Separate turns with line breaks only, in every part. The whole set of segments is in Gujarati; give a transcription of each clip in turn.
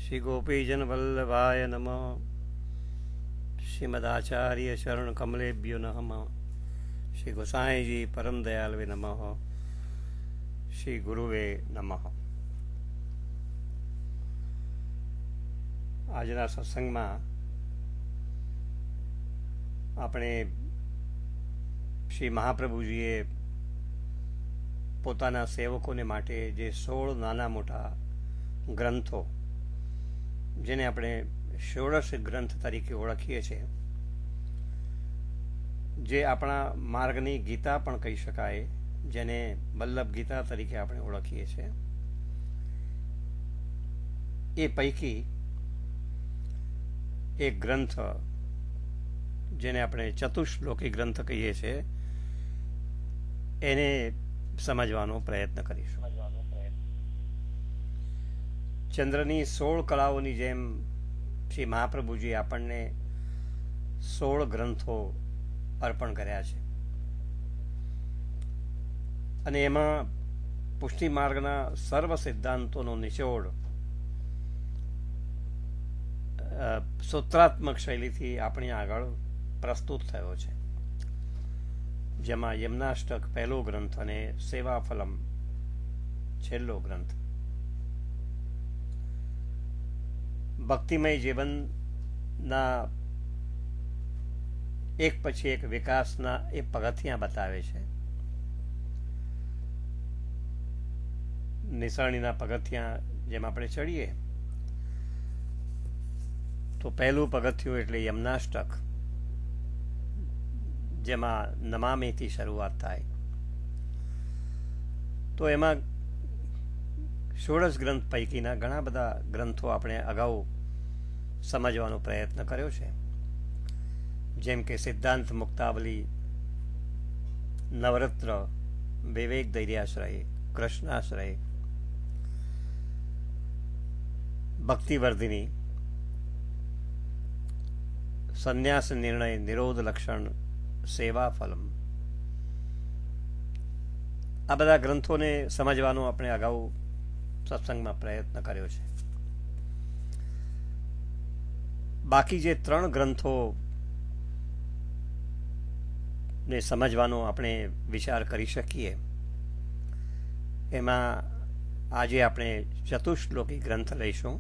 श्री गोपीजन वल्लभाय नमः। श्रीमदाचार्य शरण कमलेभ्यो नमः। श्री गोसाई जी परम दयालवे नमः। श्री गुरुवे नमः। આજના સત્સંગમાં આપણે શ્રી મહાપ્રભુજીએ પોતાના સેવકોને માટે જે 16 નાના મોટા ગ્રંથો, જેને આપણે ષોડશ ગ્રંથ તરીકે ઓળખીએ છીએ, જે આપણા માર્ગની ગીતા પણ કહી શકાય, જેને વલ્લભ ગીતા તરીકે આપણે ઓળખીએ છીએ, એ પૈકી એક ગ્રંથ, જેને આપણે ચતુશ્લોકી ગ્રંથ કહીએ છીએ, એને સમજવાનો પ્રયત્ન કરીશું. ચંદ્રની 16 કળાઓની જેમ શ્રી મહાપ્રભુજી આપણને 16 ગ્રંથો અર્પણ કર્યા છે, અને એમાં પુષ્ટિ માર્ગના સર્વ સિદ્ધાંતોનો નિચોડ સૂત્રાત્મક શૈલીથી આપણી આગળ પ્રસ્તુત થયો છે, જેમાં યમનાષ્ટક પહેલો ગ્રંથ અને સેવાફલમ છેલ્લો ગ્રંથ ભક્તિમય જીવનના એક પછી એક વિકાસના એ પગથિયાં બતાવે છે. નિસરણીના પગથિયાં જેમ આપણે ચડીએ તો પહેલું પગથિયું એટલે યમનાષ્ટક, જેમાં નમામીથી શરૂઆત થાય. તો એમાં ષોડશ ગ્રંથ પૈકીના ઘણા બધા ગ્રંથો આપણે અગાઉ સમજવાનો પ્રયત્ન કર્યો છે, જેમ કે સિદ્ધાંત મુક્તાવલી, નવરત્ન, વિવેક ધૈર્યાશ્રય, કૃષ્ણાશ્રય, ભક્તિવર્ધિની, સંન્યાસ નિર્ણય, નિરોધ લક્ષણ, સેવાફલમ, આ બધા ગ્રંથોને સમજવાનો આપણે અગાઉ સત્સંગમાં પ્રયત્ન કર્યો છે. બાકી જે 3 ગ્રંથો ને સમજવાનો આપણે વિચાર કરી શકીએ, એમાં આજે આપણે ચતુશ્લોકી ગ્રંથ લઈશું.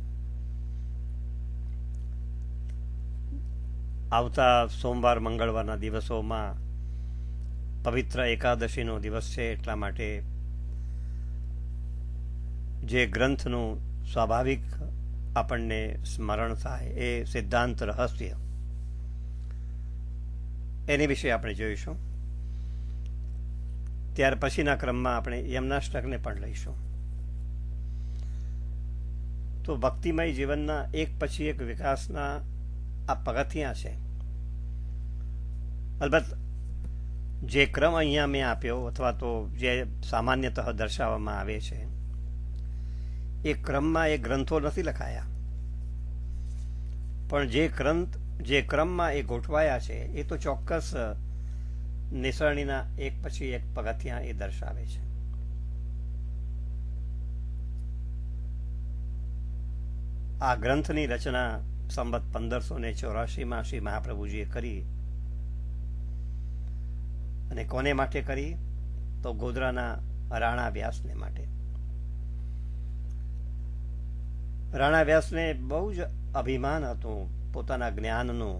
આવતા સોમવાર મંગળવારના દિવસોમાં પવિત્ર એકાદશીનો દિવસ છે, એટલા માટે જે ગ્રંથનું સ્વાભાવિક આપણને સ્મરણ થાય એ સિદ્ધાંત રહસ્ય, એની વિશે આપણે જોઈશું. ત્યાર પછીના ક્રમમાં આપણે યમનાષ્ટકને પણ લઈશું. તો ભક્તિમય જીવનના એક પછી એક વિકાસના આ પગથિયાં છે. અલબત્ત જે ક્રમ અહીંયા મેં આપ્યો, અથવા તો જે સામાન્યતઃ દર્શાવવામાં આવે છે, એ ક્રમમાં એ ગ્રંથો નથી લખાયા, પણ જે ક્રમમાં એ ગોઠવાયા છે એ તો ચોક્કસ નિસરણીના એક પછી એક પગથિયાં એ દર્શાવે છે. આ ગ્રંથની રચના સંવત 1584 શ્રી મહાપ્રભુજીએ કરી, અને કોને માટે કરી? તો ગોધરાના રાણા વ્યાસને માટે. રાણા વ્યાસને બહુ જ અભિમાન હતું પોતાના જ્ઞાનનું.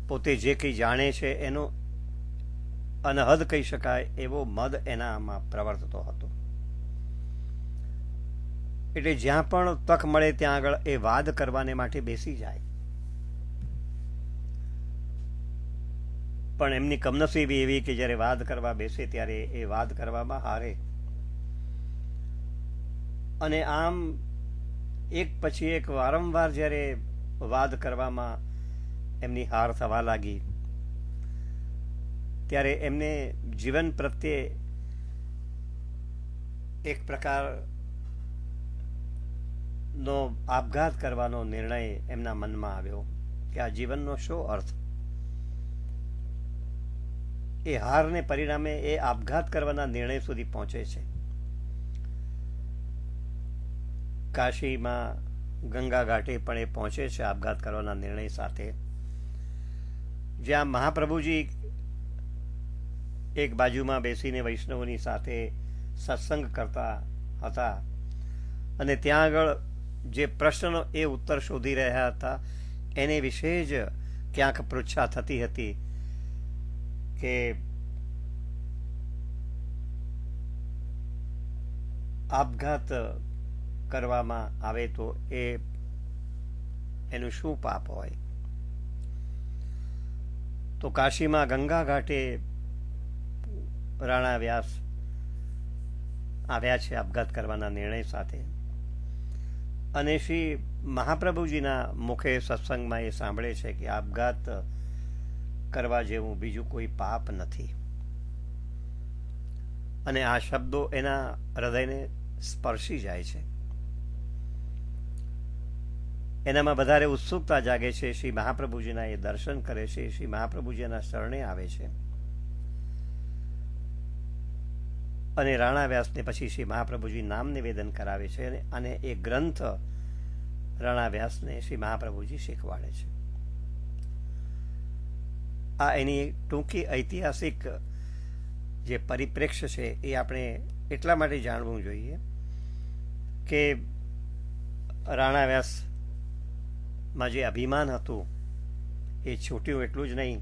પોતે જે કંઈ જાણે છે એનો અનહદ કહી શકાય એવો મદ એનામાં પ્રવર્તતો હતો. એટલે જ્યાં પણ તક મળે ત્યાં આગળ એ વાદ કરવાને માટે બેસી જાય. પણ એમની કમનસીબી એવી કે જ્યારે વાદ કરવા બેસે ત્યારે એ વાદ કરવામાં હારે. અને આમ એક પછી એક વારંવાર જ્યારે વાદ કરવામાં એમની હાર થવા લાગી, ત્યારે એમને જીવન પ્રત્યે એક પ્રકારનો આપઘાત કરવાનો નિર્ણય એમના મનમાં આવ્યો કે આ જીવનનો શો અર્થ? એ હારને પરિણામે એ આપઘાત કરવાના નિર્ણય સુધી પહોંચે છે. કાશીમાં ગંગા ઘાટે પણ એ પહોંચે છે આપઘાત કરવાના નિર્ણય સાથે, જ્યાં મહાપ્રભુજી એક બાજુમાં બેસીને વૈષ્ણવોની સાથે સત્સંગ કરતા હતા અને ત્યાં આગળ જે પ્રશ્નનો એ ઉત્તર શોધી રહ્યા હતા એને વિશે જ ક્યાંક પૃચ્છા થતી હતી કે આપઘાત કરવામાં આવે તો એનું શું પાપ હોય. તો કાશીમાં ગંગા ઘાટે રાણા વ્યાસ આવ્યા છે આપઘાત કરવાના નિર્ણય સાથે, અને શ્રી મહાપ્રભુજીના મુખે સત્સંગમાં એ સાંભળે છે કે આપઘાત કરવા જેવું બીજું કોઈ પાપ નથી. અને આ શબ્દો એના હૃદયને સ્પર્શી જાય છે, એનામાં વધારે ઉત્સુકતા જાગે છે. શ્રી મહાપ્રભુજીના એ દર્શન કરે છે, શ્રી મહાપ્રભુજીના શરણે આવે છે અને રાણા વ્યાસને પછી શ્રી મહાપ્રભુજી નામ નિવેદન કરાવે છે અને એ ગ્રંથ રાણા વ્યાસને શ્રી મહાપ્રભુજી શીખવાડે છે. આ એની ટૂંકી ઐતિહાસિક જે પરિપ્રેક્ષ્ય છે એ આપણે એટલા માટે જાણવું જોઈએ કે રાણા વ્યાસમાં જે અભિમાન હતું એ છૂટ્યું એટલું જ નહીં,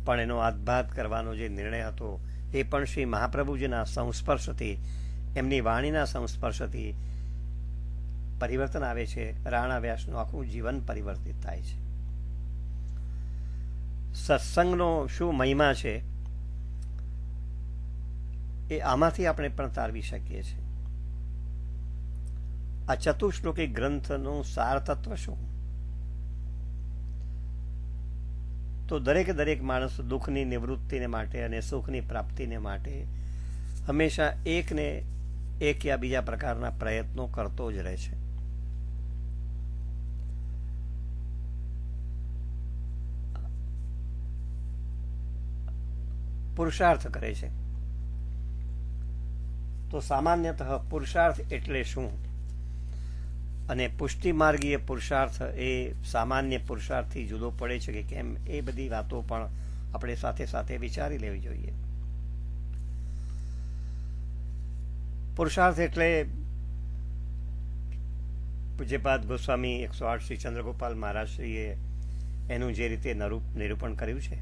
પણ એનો આપઘાત કરવાનો જે નિર્ણય હતો એ પણ શ્રી મહાપ્રભુજીના સંસ્પર્શથી, એમની વાણીના સંસ્પર્શથી પરિવર્તન આવે છે. રાણા વ્યાસનું આખું જીવન પરિવર્તિત થાય છે. સત્સંગનો શું મહિમા છે એ આમાંથી આપણે પણ તારવી શકીએ છીએ. આ ચતુશ્લોકી ગ્રંથનું સાર તત્વ શું? તો દરેક માણસ દુઃખની નિવૃત્તિને માટે અને સુખની પ્રાપ્તિને માટે હંમેશા એક યા બીજા પ્રકારના પ્રયત્નો કરતો જ રહે છે. પુરુષાર્થ કરે છે. તો સામાન્યતઃ પુરુષાર્થ એટલે શું અને પુષ્ટિમાર્ગીય પુરુષાર્થ એ સામાન્ય પુરુષાર્થથી જુદો પડે છે કે કેમ, એ બધી વાતો પણ આપણે સાથે સાથે વિચારી લેવી જોઈએ. પુરુષાર્થ એટલે પૂજ્યપાદ ગોસ્વામી 108 શ્રી ચંદ્રગોપાલ મહારાજશ્રીએ એનું જે રીતે નિરૂપણ કર્યું છે,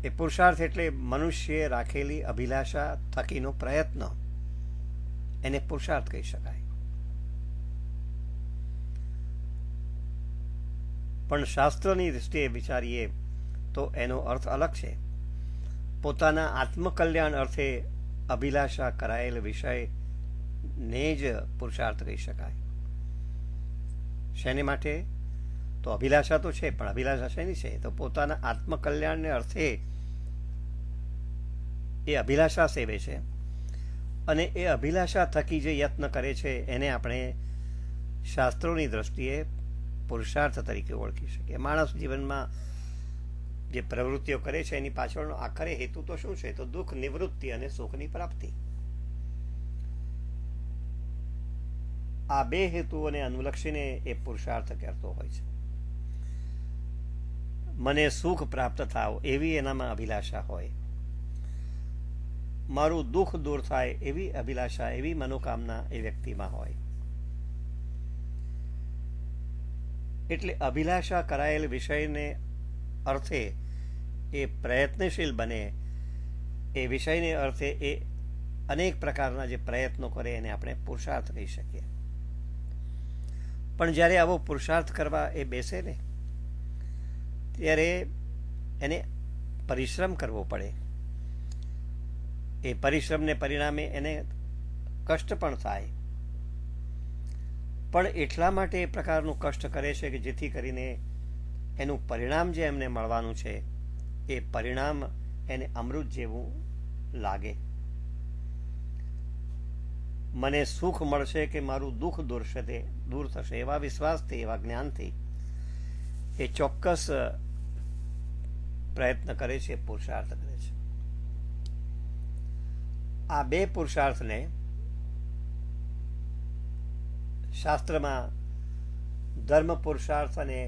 એ પુરુષાર્થ એટલે મનુષ્યએ રાખેલી અભિલાષા થકીનો પ્રયત્ન, એને પુરુષાર્થ કહી શકાય. પણ શાસ્ત્રની દૃષ્ટિએ વિચારીએ તો એનો અર્થ અલગ છે. પોતાના આત્મકલ્યાણ અર્થે અભિલાષા કરાયેલ વિષયને જ પુરુષાર્થ કહી શકાય. શેને માટે? તો અભિલાષા તો છે, પણ અભિલાષા શેની છે? તો પોતાના આત્મકલ્યાણને અર્થે એ અભિલાષા સેવે છે, અને એ અભિલાષા થકી જે યત્ન કરે છે એને આપણે શાસ્ત્રોની દ્રષ્ટિએ પુરુષાર્થ તરીકે ઓળખી શકીએ. માણસ જીવનમાં જે પ્રવૃત્તિઓ કરે છે એની પાછળનો આખરે હેતુ તો શું છે? તો દુઃખ નિવૃત્તિ અને સુખની પ્રાપ્તિ. આ બે હેતુઓને અનુલક્ષીને એ પુરુષાર્થ કરતો હોય છે. મને સુખ પ્રાપ્ત થાવ એવી એનામાં અભિલાષા હોય, મારું દુઃખ દૂર થાય એવી અભિલાષા, એવી મનોકામના એ વ્યક્તિમાં હોય. એટલે અભિલાષા કરાયેલ વિષયને અર્થે એ પ્રયત્નશીલ બને, એ વિષયને અર્થે એ અનેક પ્રકારના જે પ્રયત્નો કરે એને આપણે પુરુષાર્થ કહી શકીએ. પણ જ્યારે આવો પુરુષાર્થ કરવા એ બેસે ને ત્યારે એને પરિશ્રમ કરવો પડે. એ પરિશ્રમને પરિણામે એને કષ્ટ પણ થાય, પણ એટલા માટે એ પ્રકારનું કષ્ટ કરે છે કે જેથી કરીને એનું પરિણામ જે એમને મળવાનું છે એ પરિણામ એને અમૃત જેવું લાગે. મને સુખ મળશે કે મારું દુઃખ દૂર થશે એવા વિશ્વાસથી, એવા જ્ઞાનથી એ ચોક્કસ પ્રયત્ન કરે છે, પુરુષાર્થ કરે છે. આ બે પુરુષાર્થને શાસ્ત્રમાં ધર્મ પુરુષાર્થ અને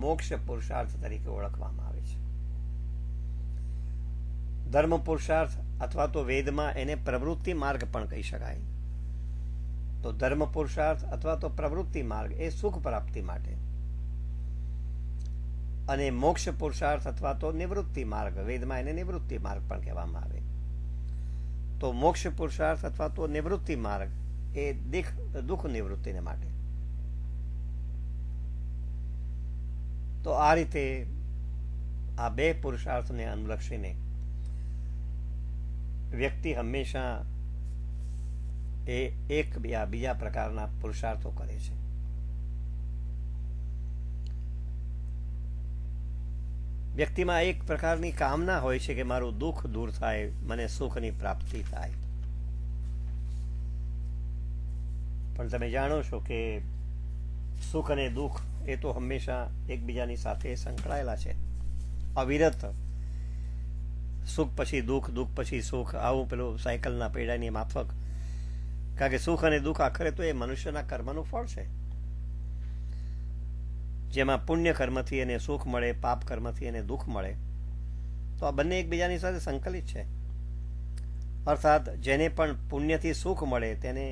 મોક્ષ પુરુષાર્થ તરીકે ઓળખવામાં આવે છે. ધર્મ પુરુષાર્થ અથવા તો વેદમાં એને પ્રવૃત્તિ માર્ગ પણ કહી શકાય. તો ધર્મ પુરુષાર્થ અથવા તો પ્રવૃત્તિ માર્ગ એ સુખ પ્રાપ્તિ માટે, અને મોક્ષ પુરુષાર્થ અથવા તો નિવૃત્તિ માર્ગ, વેદમાં એને નિવૃત્તિ માર્ગ પણ કહેવામાં આવે. તો મોક્ષ પુરુષાર્થ અથવા તો નિવૃત્તિ માર્ગ એ દુઃખ નિવૃત્તિને માટે. તો આ રીતે આ બે પુરુષાર્થને અનુલક્ષીને વ્યક્તિ હંમેશા એક બીજા પ્રકારના પુરુષાર્થો કરે છે. વ્યક્તિમાં એક પ્રકારની કામના હોય છે કે મારું દુઃખ દૂર થાય, મને સુખની પ્રાપ્તિ થાય. પણ તમે જાણો છો કે સુખ અને દુઃખ એ તો હંમેશા એકબીજાની સાથે સંકળાયેલા છે, અવિરત. સુખ પછી દુઃખ, દુઃખ પછી સુખ, આવું પેલું સાયકલના પૈડાની માફક. કારણ કે સુખ અને દુઃખ આખરે તો એ મનુષ્યના કર્મનું ફળ છે. જેમાં પુણ્ય કર્મથી એને સુખ મળે, પાપ કર્મથી એને દુઃખ મળે. તો આ બંને એકબીજાની સાથે સંકલિત છે. અર્થાત જેને પણ પુણ્યથી સુખ મળે તેને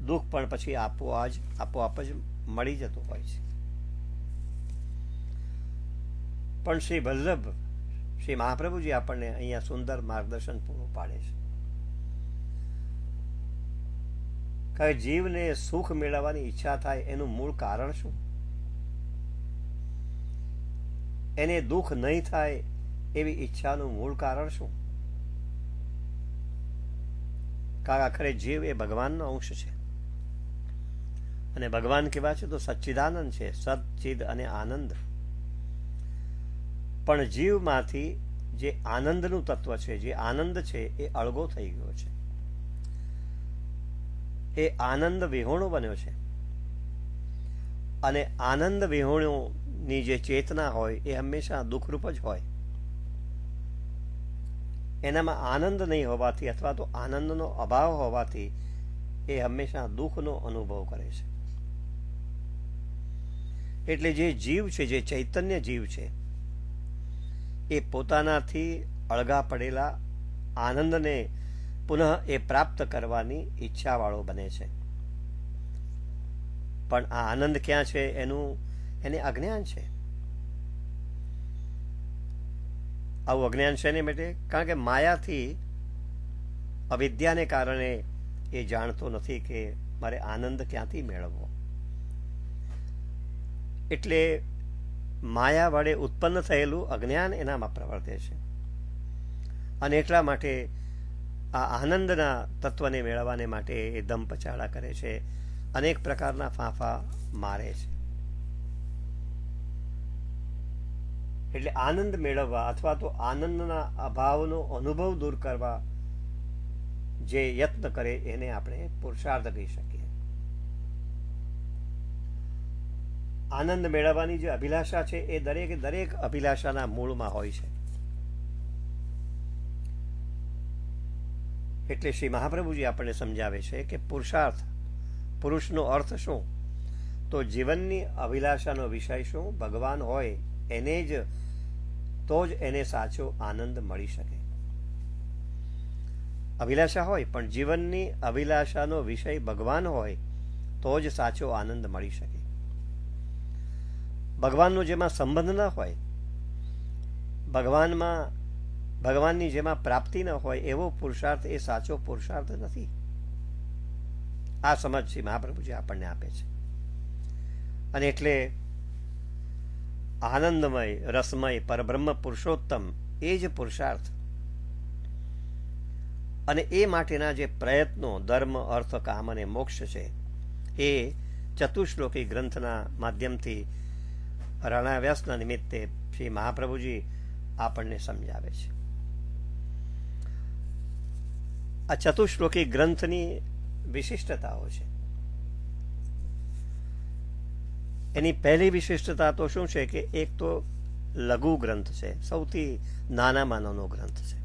દુઃખ પણ પછી આપોઆપ જ મળી જતું હોય છે. પણ શ્રી વલ્લભ શ્રી મહાપ્રભુજી આપણને અહીંયા સુંદર માર્ગદર્શન પૂરું પાડે છે કે જીવને સુખ મેળવવાની ઈચ્છા થાય એનું મૂળ કારણ શું, એને દુઃખ નહીં થાય એવી ઈચ્છાનું મૂળ કારણ શું. કારણ આખરે જીવ એ ભગવાનનો અંશ છે, અને ભગવાન કેવા છે તો સચ્ચિદાનંદ છે, સચ્ચિદ અને આનંદ. પણ જીવમાંથી જે આનંદનું તત્વ છે, જે આનંદ છે એ અળગો થઈ ગયો છે, એ આનંદ વિહોણો બન્યો છે. અને આનંદ વિહોણોની જે ચેતના હોય એ હંમેશા દુઃખરૂપ જ હોય. એનામાં આનંદ નહીં હોવાથી અથવા તો આનંદનો અભાવ હોવાથી એ હંમેશા દુઃખનો અનુભવ કરે છે. એટલે જે જીવ છે, જે ચૈતન્ય જીવ છે, એ પોતાનાથી અળગા પડેલા આનંદને પુનઃ એ પ્રાપ્ત કરવાની ઈચ્છાવાળો બને છે. પણ આ આનંદ ક્યાં છે એને અજ્ઞાન છે. આવું અજ્ઞાન છે ને માટે કારણ કે માયાથી, અવિદ્યાને કારણે એ જાણતો નથી કે મારે આનંદ ક્યાંથી મેળવવો. એટલે માયા વડે ઉત્પન્ન થયેલું અજ્ઞાન એનામાં પ્રવર્તે છે, અને એટલા માટે આ આનંદના તત્વને મેળવવાને માટે એ દંપચાળા કરે છે, અનેક પ્રકારના ફાંફા મારે છે. એટલે આનંદ મેળવવા અથવા તો આનંદના અભાવનો અનુભવ દૂર કરવા જે યત્ન કરે એને આપણે પુરુષાર્થ કહી શકીએ. આનંદ મેળવવાની જે અભિલાષા છે એ દરેક અભિલાષાના મૂળમાં હોય છે. એટલે શ્રી મહાપ્રભુજી આપણને સમજાવે છે કે પુરુષાર્થ, પુરુષનો અર્થ શું, તો જીવનની અભિલાષાનો વિષય શું, ભગવાન હોય એને જ, તો જ એને સાચો આનંદ મળી શકે. અભિલાષા હોય પણ જીવનની અભિલાષાનો વિષય ભગવાન હોય તો જ સાચો આનંદ મળી શકે. ભગવાનનો જેમાં સંબંધ ન હોય, ભગવાનની જેમાં પ્રાપ્તિ ન હોય એવો પુરુષાર્થ એ સાચો પુરુષાર્થ નથી. આ સમજ શ્રી મહાપ્રભુજી આપણને આપે છે. અને એટલે આનંદમય, રસમય, પરબ્રહ્મ પુરુષોત્તમ એ જ પુરુષાર્થ. અને એ માટેના જે પ્રયત્નો, ધર્મ, અર્થ, કામ અને મોક્ષ છે એ ચતુશ્લોકી ગ્રંથના માધ્યમથી રાણાવ્યાસના નિમિત્તે શ્રી મહાપ્રભુજી આપણને સમજાવે છે. આ ચતુશ્લોકી ગ્રંથની વિશિષ્ટતાઓ છે. એની પહેલી વિશિષ્ટતા તો શું છે કે એક તો લઘુ ગ્રંથ છે, સૌથી નાનામાં નાનો ગ્રંથ છે.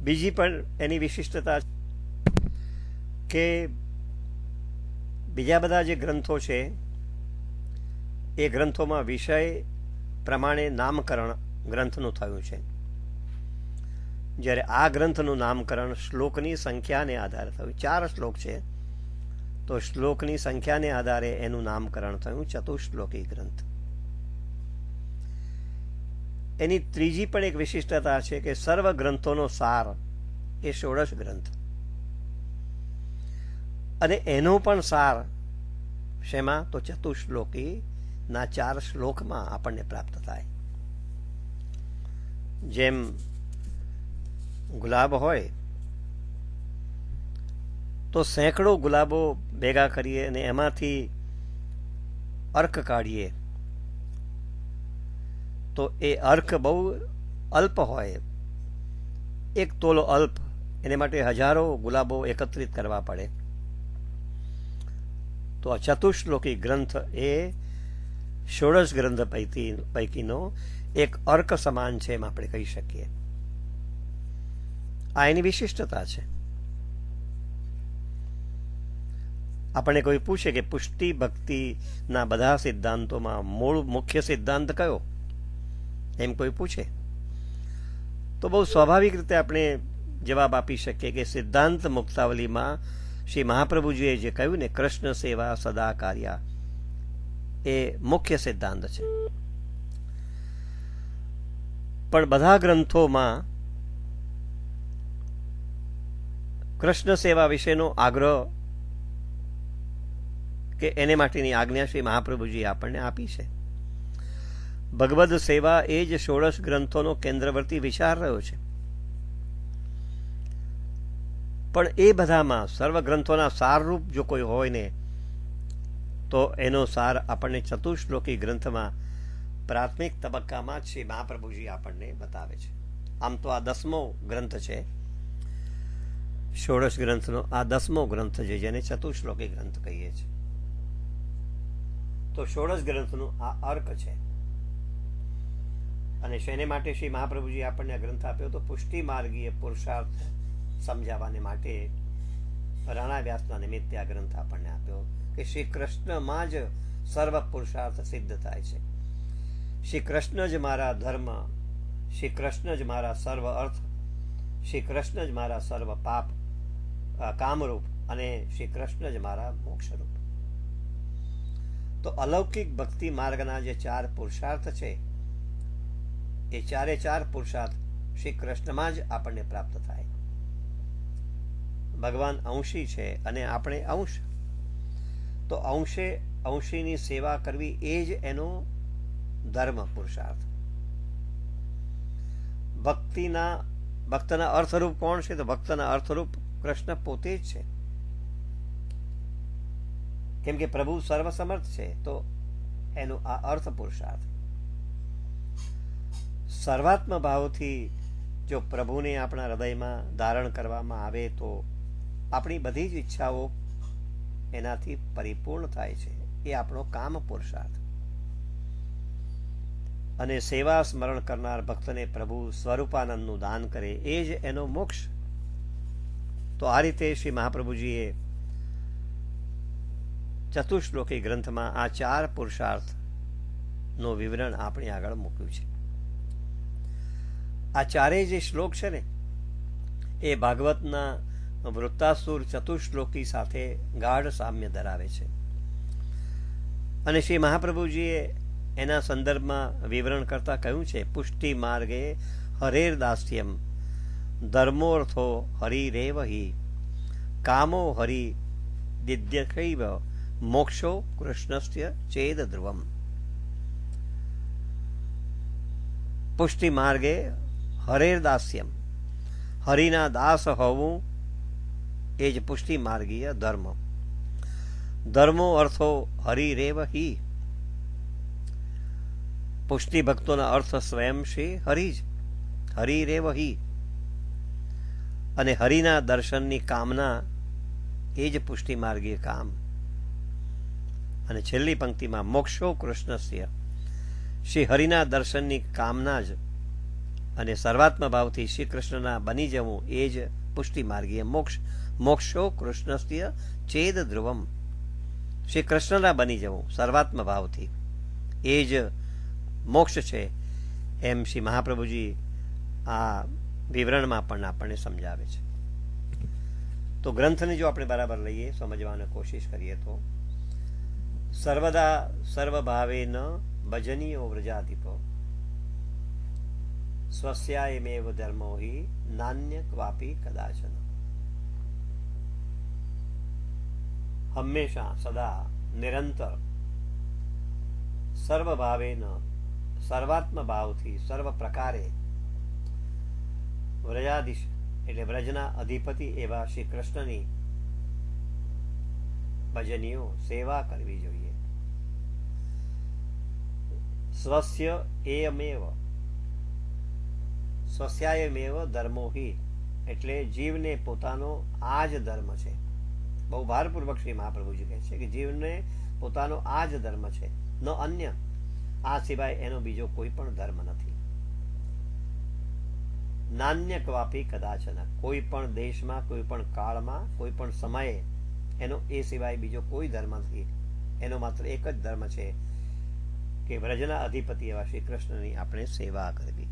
બીજી પણ એની વિશિષ્ટતા કે બીજા બધા જે ગ્રંથો છે એ ગ્રંથોમાં વિષય પ્રમાણે નામકરણ ગ્રંથનું થયું છે, જ્યારે આ ગ્રંથનું નામકરણ શ્લોકની સંખ્યાને આધારે થયું. 4 શ્લોક છે, તો શ્લોકની સંખ્યાને આધારે એનું નામકરણ થયું ચતુશ્લોકી ગ્રંથ. એની ત્રીજી પણ એક વિશિષ્ટતા છે કે સર્વ ગ્રંથોનો સાર એ 16 ગ્રંથ, અને એનો પણ સાર શેમાં? તો ચતુશ્લોકી ના 4 શ્લોકમાં આપણને પ્રાપ્ત થાય. જેમ ગુલાબ હોય તો સેંકડો ગુલાબો ભેગા કરીએ અને એમાંથી અર્ક કાઢીએ તો એ અર્ક બહુ અલ્પ હોય, 1 તોલો અલ્પ, એને માટે હજારો ગુલાબો એકત્રિત કરવા પડે. તો આ ચતુશ્લોકી ગ્રંથ એ 16 ગ્રંથ પૈકીનો એક અર્ક સમાન છે એમ આપણે કહી શકીએ. આ એની વિશિષ્ટતા છે. આપણને કોઈ પૂછે કે પુષ્ટિ ભક્તિના બધા સિદ્ધાંતોમાં મૂળ મુખ્ય સિદ્ધાંત કયો, એમ કોઈ પૂછે તો બહુ સ્વાભાવિક રીતે આપણે જવાબ આપી શકીએ કે સિદ્ધાંત મુક્તાવલીમાં શ્રી મહાપ્રભુજીએ જે કહ્યું ને, કૃષ્ણ સેવા સદા કાર્યા, એ મુખ્ય સિદ્ધાંત છે. પણ બધા ગ્રંથોમાં કૃષ્ણ સેવા વિશેનો આગ્રહ કે એને માટેની આજ્ઞા શ્રી મહાપ્રભુજી આપણને આપી છે. ભગવદ સેવા એ જ 16 ગ્રંથોનો કેન્દ્રવર્તી વિચાર રહ્યો છે. પણ એ બધામાં સર્વ ગ્રંથોના સારરૂપ જો કોઈ હોય ને, તો એનો સાર આપણને ચતુશ્લોકી ગ્રંથમાં પ્રાથમિક તબક્કામાં જ શ્રી મહાપ્રભુજી આપણને બતાવે છે. આમ તો આ 10મો ગ્રંથ છે, 16 ગ્રંથનો આ 10મો ગ્રંથ છે, જેને ચતુશ્લોકી ગ્રંથ કહીએ છીએ. તો 16 ગ્રંથનું આ અર્ક છે. અને શેને માટે શ્રી મહાપ્રભુજી આપણને આ ગ્રંથ આપ્યો? તો પુષ્ટિ માર્ગીય પુરુષાર્થ સમજાવવાને માટે રાણા વ્યાસના નિમિત્તે આ ગ્રંથ આપણને આપ્યો કે શ્રી કૃષ્ણમાં જ સર્વ પુરુષાર્થ સિદ્ધ થાય છે. શ્રી કૃષ્ણ જ મારા ધર્મ, શ્રી કૃષ્ણ જ મારા સર્વ અર્થ, શ્રી કૃષ્ણ જ મારા સર્વ પાપ કામરૂપ, અને શ્રી કૃષ્ણ જ મારા મોક્ષરૂપ. તો અલૌકિક ભક્તિ માર્ગના જે 4 પુરુષાર્થ છે, એ 4 પુરુષાર્થ શ્રી કૃષ્ણમાં જ આપણને પ્રાપ્ત થાય. ભગવાન અંશી છે અને આપણે અંશ, તો અંશીની સેવા કરવી એ જ એનો ધર્મ પુરુષાર્થ. ભક્તના અર્થરૂપ કોણ છે? તો ભક્તના અર્થરૂપ કૃષ્ણ પોતે જ છે. કેમ કે પ્રભુ સર્વસમર્થ છે, તો એનો આ અર્થ પુરુષાર્થ. સર્વાત્મ ભાવથી જો પ્રભુને આપણા હૃદયમાં ધારણ કરવામાં આવે તો આપણી બધી જ ઈચ્છાઓ એનાથી પરિપૂર્ણ થાય છે. એ આપણો કામ પુરુષાર્થ. અને સેવા સ્મરણ કરનાર ભક્તને પ્રભુ સ્વરૂપાનંદનું દાન કરે, એ જ એનો મોક્ષ. તો આ રીતે શ્રી મહાપ્રભુજીએ ચતુશ્લોકી ગ્રંથમાં આ 4 પુરુષાર્થનું વિવરણ આપણી આગળ મૂક્યું છે. આ 4 જે શ્લોક છે ને, એ ભાગવતના વૃત્તાસુર ચતુશ્લોકી સાથે ગાઢ સામ્ય ધરાવે છે. અને શ્રી મહાપ્રભુજીએ એના સંદર્ભમાં વિવરણ કરતા કહ્યું છે, પુષ્ટિ માર્ગે હરેર દાસ્યમ ધર્મોર્થો હરિરેવ હિ કામો હરિ દિદ્યકૈવ મોક્ષો કૃષ્ણસ્ય ચેદ ધ્રુવમ. પુષ્ટિ માર્ગે હરેર દાસ્યમ, હરિના દાસ હોવું એ જ પુષ્ટિ માર્ગીય ધર્મ. ધર્મો અર્થો હરિરેવ હિ, પુષ્ટિ ભક્તોના અર્થ સ્વયં શ્રી હરિ જ, હરિરેવ હિ. અને હરિના દર્શનની કામના એ જ પુષ્ટિ માર્ગીય કામ. અને છેલ્લી પંક્તિમાં મોક્ષો કૃષ્ણસ્ય, શ્રી હરિના દર્શનની કામના જ, અને સર્વાત્મ ભાવથી શ્રી કૃષ્ણના બની જવું એ જ પુષ્ટિ માર્ગીય મોક્ષો કૃષ્ણસ્ય ચેદ ધ્રુવમ. શ્રી કૃષ્ણના બની જવું સર્વાત્મ ભાવથી એ જ મોક્ષ છે, એમ શ્રી મહાપ્રભુજી આ વિવરણમાં પણ આપણને સમજાવે છે. તો ગ્રંથને જો આપણે બરાબર લઈએ, સમજવાની કોશિશ કરીએ તો સર્વદા સર્વભાવે ન ભજનીયો વ્રજાધિપો સ્વસ્યાયમેવ ધર્મો હિ નાન્ય ક્વાપી કદાચન. હંમેશા સદા નિરંતર સર્વભાવેન સર્વાત્મ ભાવથી સર્વ પ્રકારે વ્રજાધીશ એટલે વ્રજના અધિપતિ એવા શ્રી કૃષ્ણની ભજનીઓ સેવા કરવી જોઈએ. સ્વસ્ય એયમેવ સ્વસ્યાયમેવ ધર્મો હિ એટલે જીવને પોતાનો આ જ ધર્મ છે. બહુ ભારપૂર્વક શ્રી મહાપ્રભુજી કહે છે કે જીવને પોતાનો આ જ ધર્મ છે, ન અન્ય. આ સિવાય એનો બીજો કોઈ પણ ધર્મ નથી. નાન્ય ક્વાપી કદાચન, કોઈ પણ દેશમાં, કોઈ પણ કાળમાં, કોઈ પણ સમયે એનો એ સિવાય બીજો કોઈ ધર્મ નથી. એનો માત્ર એક જ ધર્મ છે કે વ્રજના અધિપતિ એવા શ્રી કૃષ્ણની આપણે સેવા કરવી.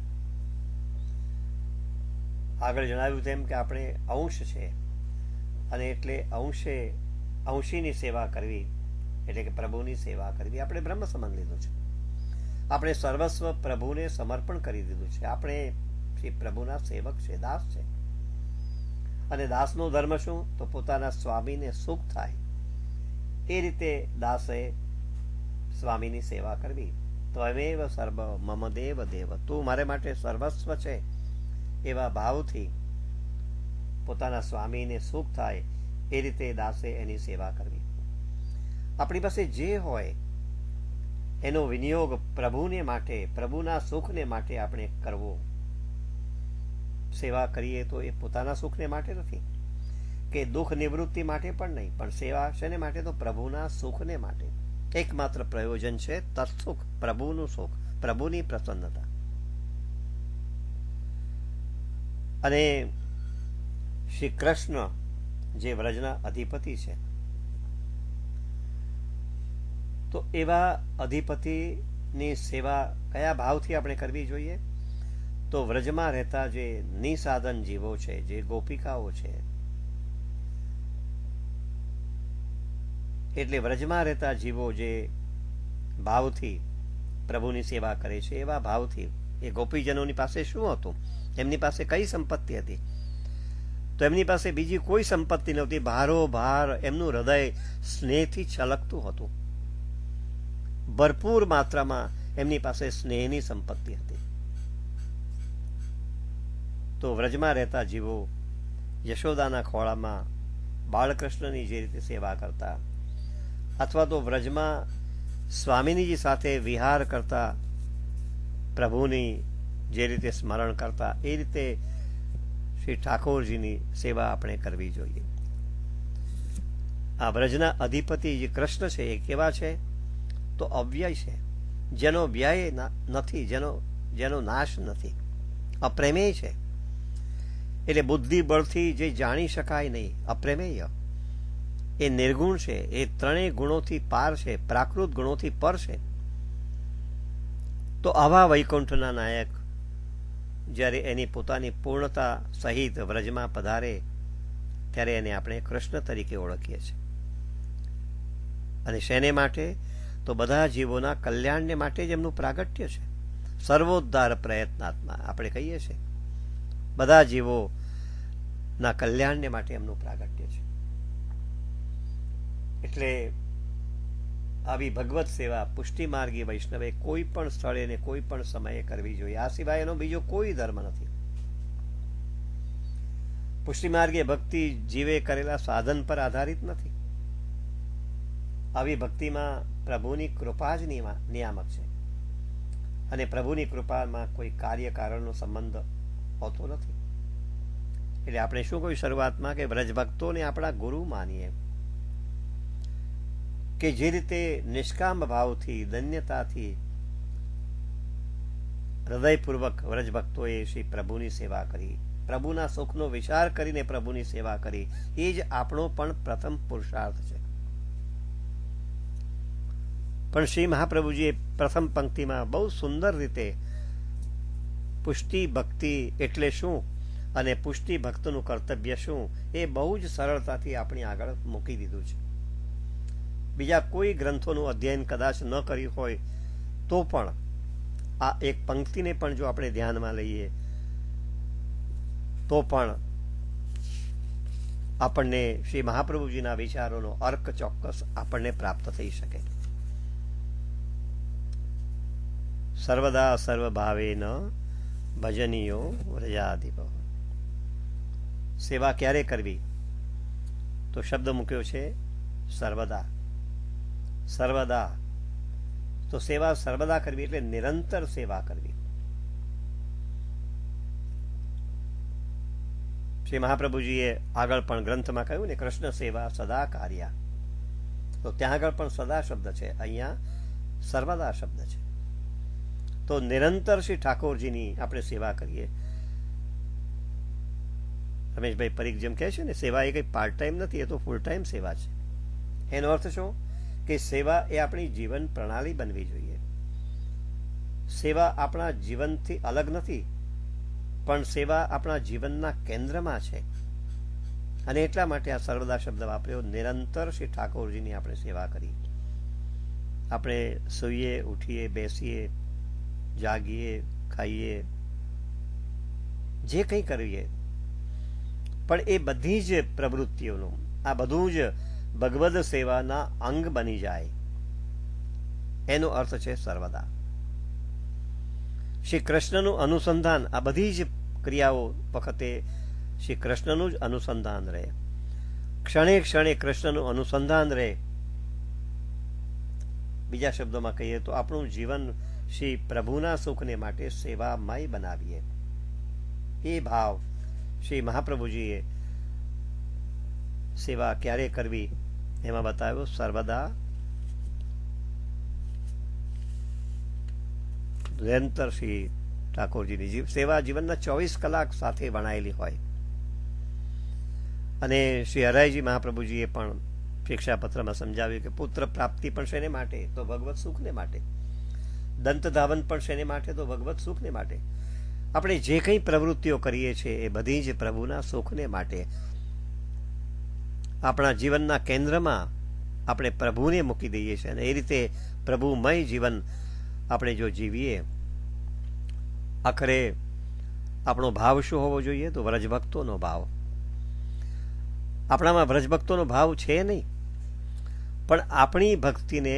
આગળ જણાવ્યું તેમ કે આપણે અંશ છે, અને એટલે અંશીની સેવા કરવી એટલે કે પ્રભુની સેવા કરવી. આપણે બ્રહ્મ સંબંધ લીધો છે, આપણે સર્વસ્વ પ્રભુને સમર્પણ કરી દીધું છે. આપણે શ્રી પ્રભુના સેવક છે, દાસ છે. અને દાસનો ધર્મ શું? તો પોતાના સ્વામીને સુખ થાય એ રીતે દાસે સ્વામીની સેવા કરવી. ત્વમેવ સર્વ મમ દેવ દેવ, તું મારે માટે સર્વસ્વ છે એવા ભાવથી પોતાના સ્વામીને સુખ થાય એ રીતે દાસે એની સેવા કરવી. આપણી પાસે જે હોય એનો વિનિયોગ પ્રભુને માટે, પ્રભુના સુખને માટે આપણે કરવો. સેવા કરીએ તો એ પોતાના સુખને માટે નથી કે દુઃખ નિવૃત્તિ માટે પણ નહીં, પણ સેવા શેને માટે? તો પ્રભુના સુખને માટે. એકમાત્ર પ્રયોજન છે તત્સુખ, પ્રભુનું સુખ, પ્રભુની પ્રસન્નતા. અને શ્રી કૃષ્ણ જે વ્રજના અધિપતિ છે, તો એવા અધિપતિની સેવા કયા ભાવથી આપણે કરવી જોઈએ? તો વ્રજમાં રહેતા જે નિસાધન જીવો છે, જે ગોપિકાઓ છે, એટલે વ્રજમાં રહેતા જીવો જે ભાવથી પ્રભુની સેવા કરે છે, એવા ભાવથી એ ગોપીજનોની પાસે શું હતું? એમની પાસે કઈ સંપત્તિ હતી? તો એમની પાસે બીજી કોઈ સંપત્તિ નહોતી. ભારોભાર એમનું હૃદય સ્નેહથી છલકતું હતું. ભરપૂર માત્રામાં એમની પાસે સ્નેહની સંપત્તિ હતી. તો વ્રજમાં રહેતા જીવો યશોદાના ખોળામાં બાળકૃષ્ણની જે રીતે સેવા કરતા, અથવા તો વ્રજમાં સ્વામિનીજી સાથે વિહાર કરતા પ્રભુની જે રીતે સ્મરણ કરતા, એ રીતે શ્રી ઠાકોરજીની સેવા આપણે કરવી જોઈએ. આ વ્રજના અધિપતિ જે કૃષ્ણ છે એ કેવા છે? તો અવ્યય છે, જેનો વ્યય નથી, જેનો નાશ નથી, અપ્રમેય છે. એટલે બુદ્ધિ બળથી જે જાણી શકાય નહીં, અપ્રમેય. એ નિર્ગુણ છે, એ ત્રણેય ગુણોથી પાર છે, પ્રાકૃત ગુણોથી પર છે. તો આવા વૈકુંઠના નાયક જ્યારે એની પોતાની પૂર્ણતા સહિત વ્રજમાં પધારે ત્યારે એને આપણે કૃષ્ણ તરીકે ઓળખીએ છીએ. અને શેને માટે? તો બધા જીવોના કલ્યાણને માટે જ એમનું પ્રાગટ્ય છે. સર્વોદ્ધાર પ્રયત્નાત્મા આપણે કહીએ છીએ. બધા જીવોના કલ્યાણને માટે એમનું પ્રાગટ્ય છે. એટલે આવી ભગવત સેવા પુષ્ટિ માર્ગી વૈષ્ણવે કોઈ પણ સ્થળે ને કોઈ પણ સમયે કરવી જોઈએ. આ સિવાય એનો બીજો કોઈ ધર્મ નથી. પુષ્ટિ માર્ગીય ભક્તિ જીવે કરેલા સાધન પર આધારિત નથી. આવી ભક્તિમાં પ્રભુની કૃપા જ નિયામક છે, અને પ્રભુની કૃપામાં કોઈ કાર્યકારણનો સંબંધ હોતો નથી. એટલે આપણે શું કહ્યું શરૂઆતમાં કે વ્રજ ભક્તોને આપણા ગુરુ માનીએ, કે જે રીતે નિષ્કામ ભાવથી, ધન્યતાથી, હૃદયપૂર્વક વ્રજ ભક્તોએ શ્રી પ્રભુની સેવા કરી, પ્રભુના સુખનો વિચાર કરીને પ્રભુની સેવા કરી, એ જ આપણો પણ પ્રથમ પુરુષાર્થ છે. પણ શ્રી મહાપ્રભુજીએ પ્રથમ પંક્તિમાં બહુ સુંદર રીતે પુષ્ટિ ભક્તિ એટલે શું અને પુષ્ટિ ભક્તનું કર્તવ્ય શું એ બહુ જ સરળતાથી આપણી આગળ મૂકી દીધું છે. બીજા કોઈ ગ્રંથોનું અધ્યયન કદાચ ન કર્યું હોય તો પણ આ એક પંક્તિને પણ જો આપણે ધ્યાનમાં લઈએ તો પણ આપણને શ્રી મહાપ્રભુજીના વિચારોનો અર્ક ચોક્કસ આપણને પ્રાપ્ત થઈ શકે. સર્વદા સર્વભાવેન ભજનીયો વ્રજાધિપ. સેવા ક્યારે કરવી? તો શબ્દ મૂક્યો છે સર્વદા. સર્વદા તો સેવા સર્વદા કરવી એટલે નિરંતર સેવા કરવી. શ્રી મહાપ્રભુજીએ આગળ પણ ગ્રંથમાં કહ્યું ને, કૃષ્ણ સેવા સદા કાર્યા. તો ત્યાં આગળ પણ સદા શબ્દ છે, અહીંયા સર્વદા શબ્દ છે. તો નિરંતર શ્રી ઠાકોરજીની આપણે સેવા કરીએ. રમેશભાઈ પરીખ જેમ કહે છે ને, સેવા એ કંઈ પાર્ટ ટાઈમ નથી, એ તો ફૂલ ટાઈમ સેવા છે. એનો અર્થ શું કે સેવા એ આપણી જીવન પ્રણાલી બનવી જોઈએ. સેવા આપણા જીવનથી અલગ નથી, પણ સેવા આપણા જીવનના કેન્દ્રમાં છે. અને એટલા માટે આ સર્વદા શબ્દ વાપર્યો. નિરંતર શ્રી ઠાકોરજીની આપણે સેવા કરી. આપણે સૂઈએ, ઉઠીએ, બેસીએ, જાગીએ, ખાઈએ, જે કંઈ કરીએ, પણ એ બધી જ પ્રવૃત્તિઓનું આ બધું જ ભગવદ સેવાના અંગ બની જાય, એનો અર્થ છે સર્વદા. શ્રી કૃષ્ણનું અનુસંધાન, આ બધી જ ક્રિયાઓ વખતે શ્રી કૃષ્ણનું જ અનુસંધાન રહે. ક્ષણે ક્ષણે કૃષ્ણનું અનુસંધાન રહે. બીજા શબ્દોમાં કહીએ તો આપણું જીવન શ્રી પ્રભુના સુખને માટે સેવામય બનાવીએ. એ ભાવ શ્રી મહાપ્રભુજીએ સેવા ક્યારે કરવી એમાં બતાવ્યો. સર્વદા નિરંતર શ્રી ઠાકોરજીની સેવા જીવનના 24 કલાક સાથે વણાયેલી હોય. અને શ્રી હરાયજી મહાપ્રભુજીએ પણ શિક્ષાપત્રમાં સમજાવ્યું કે પુત્ર પ્રાપ્તિ પણ શેને માટે? તો ભગવત સુખને માટે. દંત ધાવન પણ શેને માટે? તો ભગવત સુખને માટે. આપણે જે કંઈ પ્રવૃત્તિઓ કરીએ છીએ એ બધી જ પ્રભુના સુખને માટે. આપણા જીવનના કેન્દ્રમાં આપણે પ્રભુને મૂકી દઈએ છીએ અને એ રીતે પ્રભુમય જીવન આપણે જો જીવીએ. આખરે આપણો ભાવ શું હોવો જોઈએ? તો વ્રજભક્તોનો ભાવ. આપણામાં વ્રજભક્તોનો ભાવ છે નહીં, પણ આપણી ભક્તિને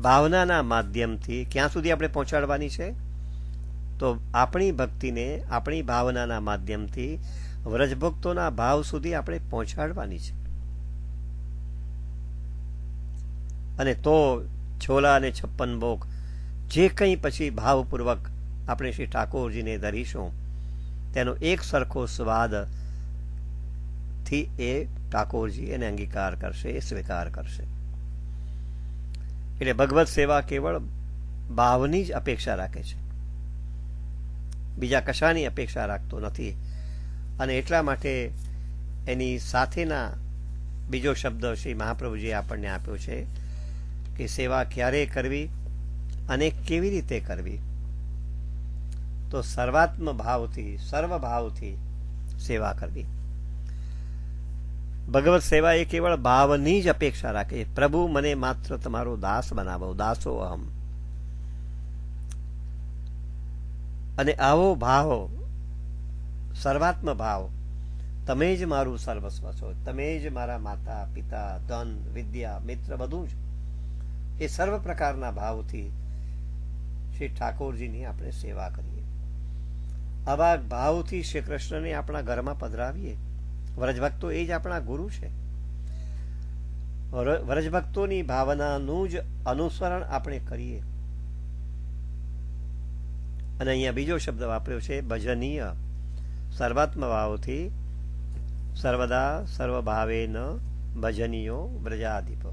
ભાવનાના માધ્યમથી ક્યાં સુધી આપણે પહોંચાડવાની છે? તો આપણી ભક્તિને આપણી ભાવનાના માધ્યમથી વ્રજભક્તોના ભાવ સુધી આપણે પહોંચાડવાની છે. અને તો છોલા અને 56 ભોગ જે કંઈ પછી ભાવપૂર્વક આપણે શ્રી ઠાકોરજીને ધરીશું તેનો એક સરખો સ્વાદ થી એ ઠાકોરજી એને અંગીકાર કરશે, એ સ્વીકાર કરશે. એટલે ભગવત સેવા કેવળ ભાવની જ અપેક્ષા રાખે છે, બીજા કશાની અપેક્ષા રાખતો નથી. અને એટલા માટે એની સાથેના બીજો શબ્દ શ્રી મહાપ્રભુજીએ આપણને આપ્યો છે કે સેવા ક્યારે કરવી અને કેવી રીતે કરવી? તો સર્વાત્મ ભાવથી, સર્વભાવથી સેવા કરવી. ભગવત સેવા એ કેવળ ભાવની જ અપેક્ષા રાખે. પ્રભુ મને માત્ર તમારો દાસ બનાવો, દાસો અહમ. અને આવો ભાવ, સર્વાત્મ ભાવ, તમે જ મારું સર્વસ્વ છો, તમે જ મારા માતા પિતા, ધન, વિદ્યા, મિત્ર, બધું જ. એ સર્વ પ્રકારના ભાવથી શ્રી ઠાકોરજીની આપણે સેવા કરીએ. આવા ભાવથી શ્રી કૃષ્ણને આપણા ઘરમાં પધરાવીએ. વ્રજભક્તો એ જ આપણા ગુરુ છે. વ્રજભક્તોની ભાવનાનું જ અનુસરણ આપણે કરીએ. અને અહીંયા બીજો શબ્દ વાપર્યો છે ભજનીય. સર્વાત્મ ભાવથી સર્વદા સર્વભાવેન ભજનીયો વ્રજાધિપ.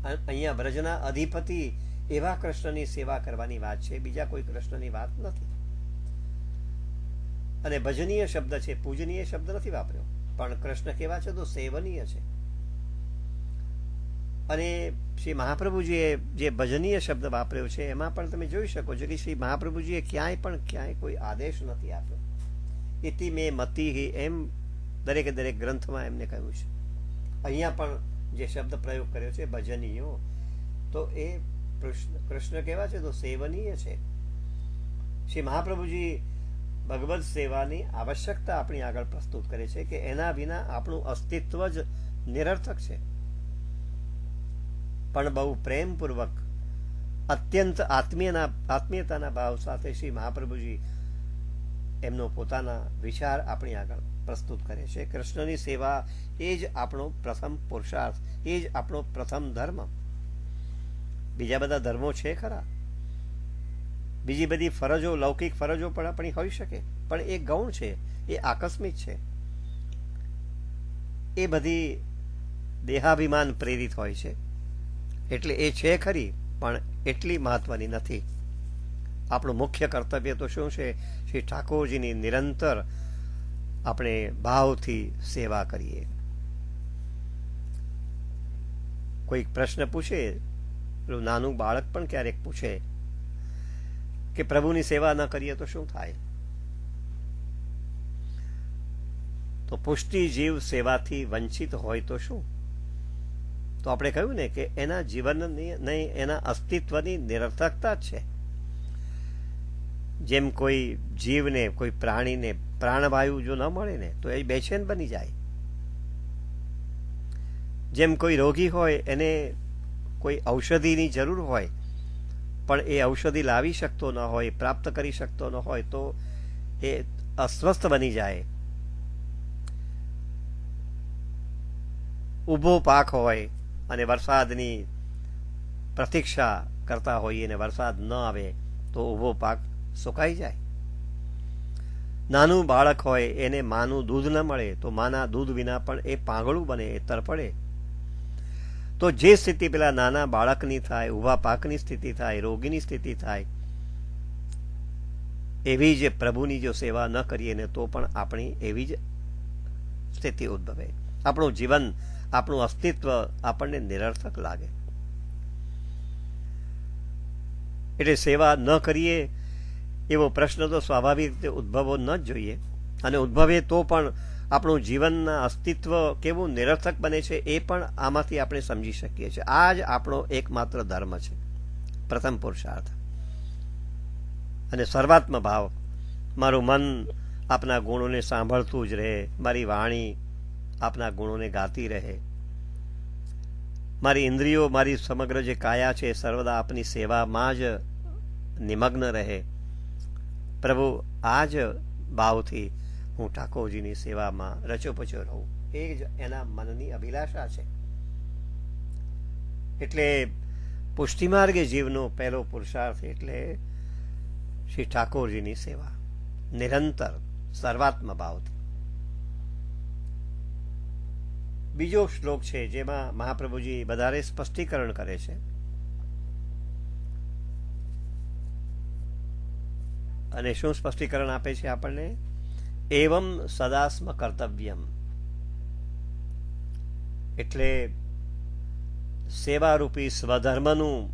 અહીંયા વ્રજના અધિપતિ એવા કૃષ્ણની સેવા કરવાની વાત છે, બીજા કોઈ કૃષ્ણની વાત નથી. અને ભજનીય શબ્દ છે, પૂજનીય શબ્દ નથી વાપર્યો, પણ કૃષ્ણ કેવા છે તો સેવનીય છે. અને શ્રી મહાપ્રભુજીએ જે ભજનીય શબ્દ વાપર્યો છે એમાં પણ તમે જોઈ શકો છો કે શ્રી મહાપ્રભુજીએ ક્યાંય કોઈ આદેશ નથી આપ્યો. ઇતિ મે મતિ એમ દરેકે દરેક ગ્રંથમાં એમને કહ્યું છે. અહીંયા પણ જે શબ્દ પ્રયોગ કર્યો છે ભજનીયો, તો એ કૃષ્ણ કેવા છે તો સેવનીય છે. શ્રી મહાપ્રભુજી ભગવદ સેવાની આવશ્યકતા આપણી આગળ પ્રસ્તુત કરે છે કે એના વિના આપણું અસ્તિત્વ જ નિરર્થક છે. પણ બહુ પ્રેમપૂર્વક અત્યંત આત્મીયતાના ભાવ સાથે શ્રી મહાપ્રભુજી એમનો પોતાના વિચાર આપણી આગળ પ્રસ્તુત કરે છે. કૃષ્ણની સેવા એ જ આપણો પ્રથમ પુરુષાર્થ, એ જ આપણો પ્રથમ ધર્મ. બીજા બધા ધર્મો છે ખરા, બીજી બધી ફરજો, લૌકિક ફરજો પણ આપણી હોઈ શકે, પણ એ ગૌણ છે, એ આકસ્મિક છે, એ બધી દેહાભિમાન પ્રેરિત હોય છે. એટલે એ છે ખરી, પણ એટલી મહત્વની નથી. આપણું મુખ્ય કર્તવ્ય તો શું છે? શ્રી ઠાકોરજીની નિરંતર આપણે ભાવથી સેવા કરીએ. કોઈક પ્રશ્ન પૂછે, નાનું બાળક પણ ક્યારેક પૂછે કે પ્રભુની સેવા ન કરીએ તો શું થાય? તો પુષ્ટિ જીવ સેવાથી વંચિત હોય તો શું? તો આપણે કહ્યું ને કે એના જીવનની નહીં, એના અસ્તિત્વની નિરર્થકતા જ છે. જેમ કોઈ જીવને, કોઈ પ્રાણીને પ્રાણવાયુ જો ન મળે ને તો એ બેચેન બની જાય. જેમ કોઈ રોગી હોય, એને કોઈ ઔષધિની જરૂર હોય, પણ એ ઔષધિ લાવી શકતો ન હોય, પ્રાપ્ત કરી શકતો ન હોય, તો એ અસ્વસ્થ બની જાય. ઊભો પાક હોય અને વરસાદની પ્રતીક્ષા કરતા હોઈએ અને વરસાદ ન આવે તો ઊભો પાક સુકાઈ જાય. નાનું બાળક હોય, એને માનું દૂધ ન મળે તો માના દૂધ વિના પણ એ પાંગળું બને, એ તરફડે. તો જે સ્થિતિ પેલા નાના બાળકની થાય, ઊભા પાકની સ્થિતિ થાય, રોગીની સ્થિતિ થાય, એવી જ પ્રભુની જો સેવા ન કરીએ ને તો પણ આપણી એવી જ સ્થિતિ ઉદ્ભવે. આપણું જીવન, આપણું અસ્તિત્વ આપણને નિરર્થક લાગે. એટલે સેવા ન કરીએ એવો પ્રશ્ન તો સ્વાભાવિક રીતે ઉદ્ભવવો ન જ જોઈએ. અને ઉદ્ભવે તો પણ આપણું જીવનના અસ્તિત્વ કેવું નિરર્થક બને છે એ પણ આમાંથી આપણે સમજી શકીએ છીએ. આ જ આપણો એકમાત્ર ધર્મ છે, પ્રથમ પુરુષાર્થ. અને સર્વાત્મ ભાવ, મારું મન આપના ગુણોને સાંભળતું જ રહે, મારી વાણી આપના ગુણોને ગાતી રહે, મારી ઇન્દ્રિયો, મારી સમગ્ર જે કાયા છે સર્વદા આપની સેવામાં જ નિમગ્ન રહે. પ્રભુ, આ જ ભાવથી હું ઠાકોરજીની સેવામાં રચોપચો રહું, એ જ એના મનની અભિલાષા છે. એટલે પુષ્ટિમાર્ગે જીવનો પહેલો પુરુષાર્થ એટલે શ્રી ઠાકોરજીની સેવા, નિરંતર સર્વાત્મ ભાવથી. બીજો શ્લોક છે જેમાં મહાપ્રભુજી વધારે સ્પષ્ટીકરણ કરે છે. અને શું સ્પષ્ટીકરણ આપે છે આપણને? એવમ સદાસ્મ કર્તવ્યમ, એટલે સેવારૂપી સ્વધર્મનું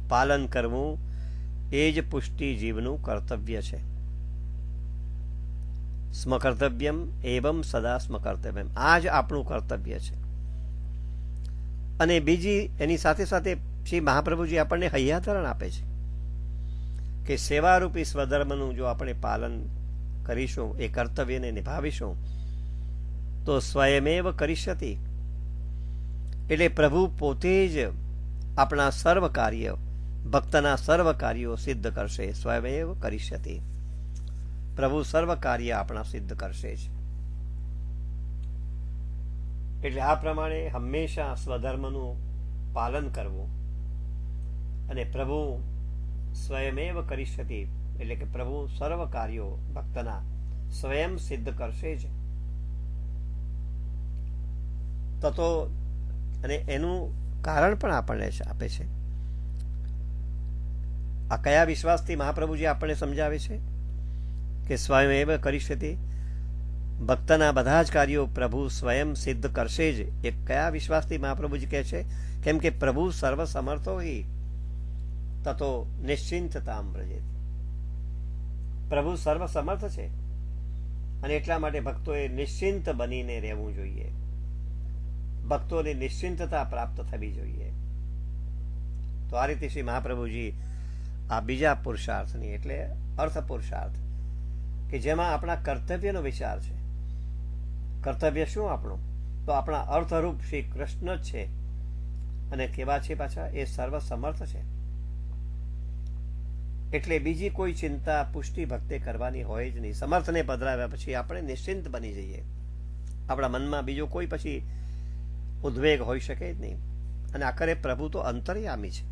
પાલન કરવું એ જ પુષ્ટિ જીવનું કર્તવ્ય છે. સ્મકર્તવ્યમ એવમ સદા સ્મકર્તવ્યમ, આ જ આપણું કર્તવ્ય છે. અને બીજી એની સાથે સાથે શ્રી મહાપ્રભુજી આપણને હૈયાધરણ આપે છે કે સેવારૂપી સ્વધર્મનું જો આપણે પાલન કરીશું, એ કર્તવ્યને નિભાવીશું તો સ્વયમેવ કરીષ્યતિ, એટલે પ્રભુ પોતે જ આપણા સર્વ કાર્ય, ભક્તના સર્વ કાર્યો સિદ્ધ કરશે. સ્વયમેવ કરીષ્યતિ, પ્રભુ સર્વ કાર્ય આપણા સિદ્ધ કરશે જ. એટલે આ પ્રમાણે હંમેશા સ્વધર્મનું પાલન કરવું. અને પ્રભુ સ્વયમેવ કરીષ્યતિ, એટલે કે પ્રભુ સર્વ કાર્યો ભક્તના સ્વયં સિદ્ધ કરશે જ. તતો, અને એનું કારણ પણ આપણને આપે છે. આ કયા વિશ્વાસથી મહાપ્રભુજી આપણને સમજાવે છે કે સ્વયમેવ કરિષ્યતિ, ભક્તના બધા જ કાર્યો પ્રભુ સ્વયં સિદ્ધ કરશે જ. એ કયા વિશ્વાસથી મહાપ્રભુજી કહે છે? કેમ કે પ્રભુ સર્વ સમર્થો હિ તતો નિશ્ચિંતતામ વ્રજેત. પ્રભુ સર્વ સમર્થ છે અને એટલા માટે ભક્તોએ નિશ્ચિંત બનીને રહેવું જોઈએ. ભક્તોને નિશ્ચિંતતા પ્રાપ્ત થવી જોઈએ. તો આ રીતે શ્રી મહાપ્રભુજી આ બીજા પુરુષાર્થની એટલે અર્થ પુરુષાર્થ કે જેમાં આપણા કર્તવ્યનો વિચાર છે. કર્તવ્ય શું આપણું? તો આપણા અર્થરૂપ શ્રી કૃષ્ણ જ છે. અને કેવા છે પાછા? એ સર્વ સમર્થ છે. એટલે બીજી કોઈ ચિંતા પુષ્ટિ ભક્તે કરવાની હોય જ નહીં. સમર્થને પધરાવ્યા પછી આપણે નિશ્ચિંત બની જઈએ. આપણા મનમાં બીજો કોઈ પછી ઉદ્વેગ હોઈ શકે જ નહીં. અને આખરે પ્રભુ તો અંતર્યામી છે,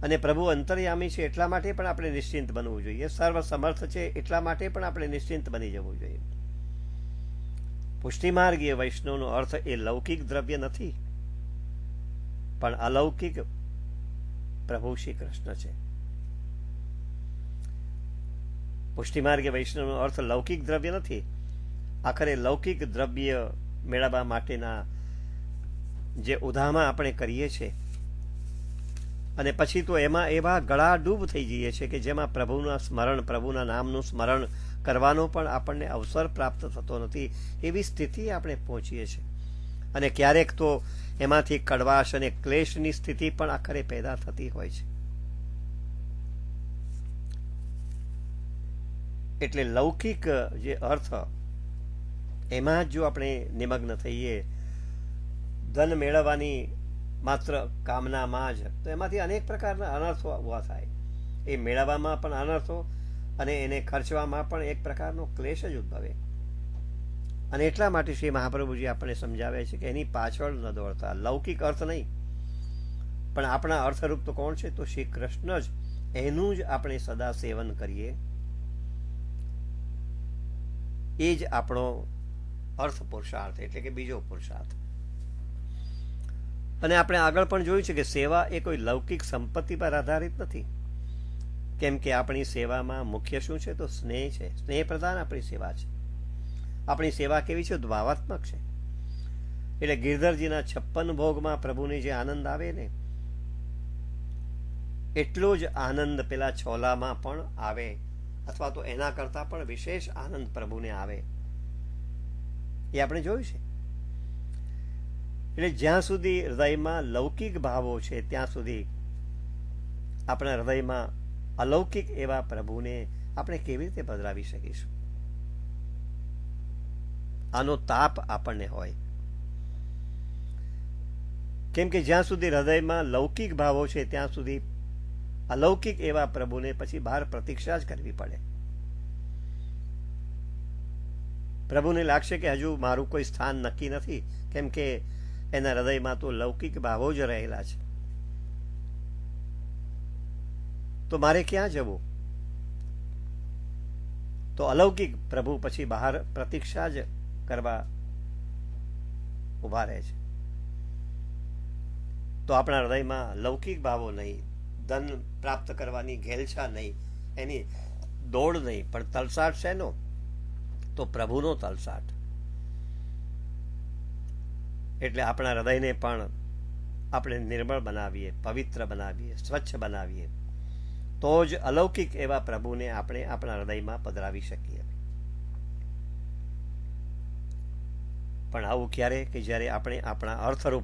અને પ્રભુ અંતર્યામી છે એટલા માટે પણ આપણે નિશ્ચિંત બનવું જોઈએ. સર્વ સમર્થ છે એટલા માટે પણ આપણે નિશ્ચિંત બની જવું જોઈએ. પુષ્ટિમાર્ગીય વૈષ્ણવનો અર્થ એ લૌકિક દ્રવ્ય નથી, પણ અલૌકિક પ્રભુ શ્રી કૃષ્ણ છે. પુષ્ટિમાર્ગીય વૈષ્ણવનો અર્થ લૌકિક દ્રવ્ય નથી. આખરે લૌકિક દ્રવ્ય મેળવવા માટેના જે ઉધામાં આપણે કરીએ છીએ અને પછી તો એમાં એવા ગળા ડૂબ થઈ જઈએ છીએ કે જેમાં પ્રભુના સ્મરણ, પ્રભુના નામનું સ્મરણ કરવાનો પણ આપણને અવસર પ્રાપ્ત થતો નથી. એવી સ્થિતિ આપણે પહોંચીએ છીએ. અને ક્યારેક તો એમાંથી કડવાશ અને ક્લેશની સ્થિતિ પણ આખરે પેદા થતી હોય છે. એટલે લૌકિક જે અર્થ એમાં જ જો આપણે નિમગ્ન થઈએ, ધન મેળવવાની માત્ર કામનામાં જ, તો એમાંથી અનેક પ્રકારના અનર્થો ઉભા થાય. એ મેળવવામાં પણ અનર્થો અને એને ખર્ચવામાં પણ એક પ્રકારનો ક્લેશ જ ઉદ્ભવે. અને એટલા માટે શ્રી મહાપ્રભુજી આપણને સમજાવે છે કે એની પાછળ ન દોડતા. લૌકિક અર્થ નહીં, પણ આપણા અર્થરૂપ તો કોણ છે? તો શ્રી કૃષ્ણ જ. એનું જ આપણે સદા સેવન કરીએ, એ જ આપણો અર્થ પુરુષાર્થ એટલે કે બીજો પુરુષાર્થ. અને આપણે આગળ પણ જોયું છે કે સેવા એ કોઈ લૌકિક સંપત્તિ પર આધારિત નથી. કેમ કે આપણી સેવામાં મુખ્ય શું છે? તો સ્નેહ છે. સ્નેહ પ્રધાન આપણી સેવા છે. આપણી સેવા કેવી છે? ભાવાત્મક છે. એટલે ગિરધરજીના 56 ભોગમાં પ્રભુને જે આનંદ આવે ને, એટલો જ આનંદ પેલા છોલામાં પણ આવે, અથવા તો એના કરતા પણ વિશેષ આનંદ પ્રભુને આવે. એ આપણે જોયું છે. એટલે જ્યાં સુધી હૃદયમાં લૌકિક ભાવો છે ત્યાં સુધી આપણા હૃદયમાં અલૌકિક એવા પ્રભુને આપણે કેવી રીતે પધરાવી શકીશું? આનો તાપ આપણને હોય. કેમ કે જ્યાં સુધી હૃદયમાં લૌકિક ભાવો છે ત્યાં સુધી અલૌકિક એવા પ્રભુને પછી બહાર પ્રતીક્ષા જ કરવી પડે. પ્રભુને લાગશે કે હજુ મારું કોઈ સ્થાન નક્કી નથી, કેમ કે એના હૃદયમાં તો લૌકિક ભાવો જ રહેલા છે. તો મારે ક્યાં જવું? તો અલૌકિક પ્રભુ પછી બહાર પ્રતીક્ષા જ કરવા ઉભા રહે છે. તો આપણા હૃદયમાં લૌકિક ભાવો નહીં, ધન પ્રાપ્ત કરવાની ઘેલછા નહીં, એની દોડ નહીં, પણ તલસાટ શેનો? તો પ્રભુનો તલસાટ. એટલે આપણા હૃદયને પણ આપણે નિર્મળ બનાવીએ, પવિત્ર બનાવીએ, સ્વચ્છ બનાવીએ, તો જ અલૌકિક એવા પ્રભુને આપણે આપણા હૃદયમાં પધરાવી શકીએ. પણ આવું ક્યારે? કે જ્યારે આપણે આપણા અર્થરૂપ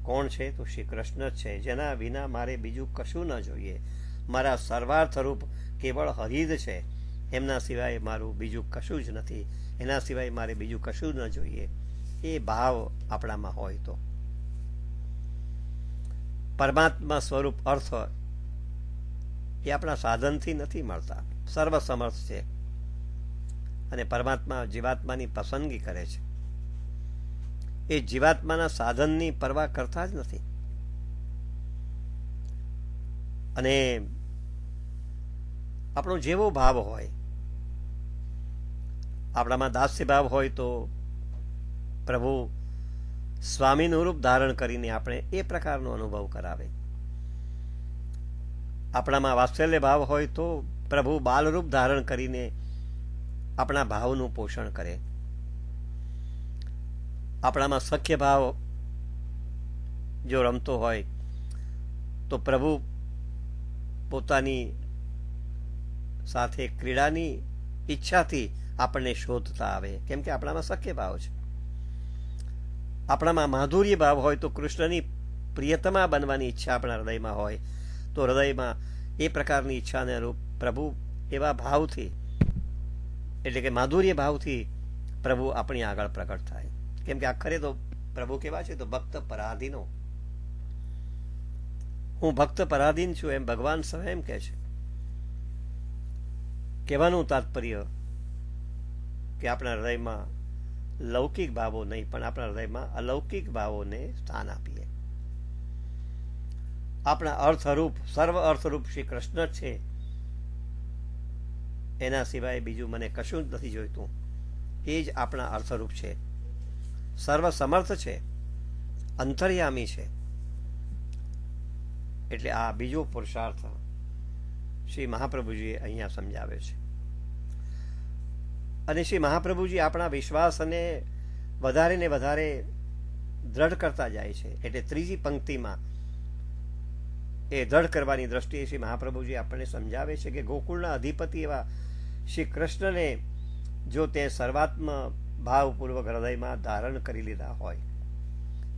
કોણ છે? તો શ્રી કૃષ્ણ જ છે. જેના વિના મારે બીજું કશું ન જોઈએ. મારા સર્વાર્થરૂપ કેવળ હરિ જ છે. એમના સિવાય મારું બીજું કશું જ નથી. એના સિવાય મારે બીજું કશું ન જોઈએ. એ ભાવ આપણામાં હોય તો પરમાત્મા સ્વરૂપ અર્થ એ આપણા સાધનથી નથી મળતા. સર્વ સમર્થ છે અને પરમાત્મા જીવાત્માની પસંદગી કરે છે. એ જીવાત્માના સાધનની પરવા કરતા જ નથી. અને આપણો જેવો ભાવ હોય, આપણામાં દાસ્ય ભાવ હોય તો પ્રભુ સ્વામીનું રૂપ ધારણ કરીને આપણે એ પ્રકારનો અનુભવ કરાવે. આપણામાં વાત્સલ્ય ભાવ હોય તો પ્રભુ બાલરૂપ ધારણ કરીને આપણા ભાવનું પોષણ કરે. આપણામાં સખ્ય ભાવ જો રમતો હોય તો પ્રભુ પોતાની સાથે ક્રીડાની ઈચ્છાથી આપણને શોધતા આવે, કેમ કે આપણામાં સખ્ય ભાવ છે. આપણામાં માધુર્ય ભાવ હોય તો કૃષ્ણની પ્રિયતમા બનવાની ઈચ્છા આપણા હૃદયમાં હોય તો હૃદયમાં એ પ્રકારની ઈચ્છાને અનુરૂપ પ્રભુ એવા ભાવથી, એટલે કે માધુર્ય ભાવથી પ્રભુ આપણી આગળ પ્રગટ થાય. કેમ કે આખરે તો પ્રભુ કેવા છે? તો ભક્ત પરાધીનો. હું ભક્ત પરાધીન છું એમ ભગવાન સ્વયં કહે છે. કહેવાનું તાત્પર્ય કે આપણા હૃદયમાં લૌકિક ભાવો નહીં, પણ આપણા હૃદયમાં અલૌકિક ભાવોને સ્થાન આપીએ. આપણા અર્થરૂપ, સર્વ અર્થરૂપ શ્રી કૃષ્ણ જ છે, એના સિવાય બીજું મને કશું જ નથી જોઈતું. એ જ આપણા અર્થરૂપ છે, સર્વ સમર્થ છે, અંતર્યામી છે. એટલે આ બીજો પુરુષાર્થ શ્રી મહાપ્રભુજીએ અહીંયા સમજાવ્યો છે. અને શ્રી મહાપ્રભુજી આપણા વિશ્વાસને વધારે ને વધારે દ્રઢ કરતા જાય છે. એટલે ત્રીજી પંક્તિમાં એ દ્રઢ કરવાની દ્રષ્ટિએ શ્રી મહાપ્રભુજી આપણને સમજાવે છે કે ગોકુળના અધિપતિ એવા શ્રી કૃષ્ણને જો તે સર્વાત્મ ભાવપૂર્વક હૃદયમાં ધારણ કરી લીધા હોય,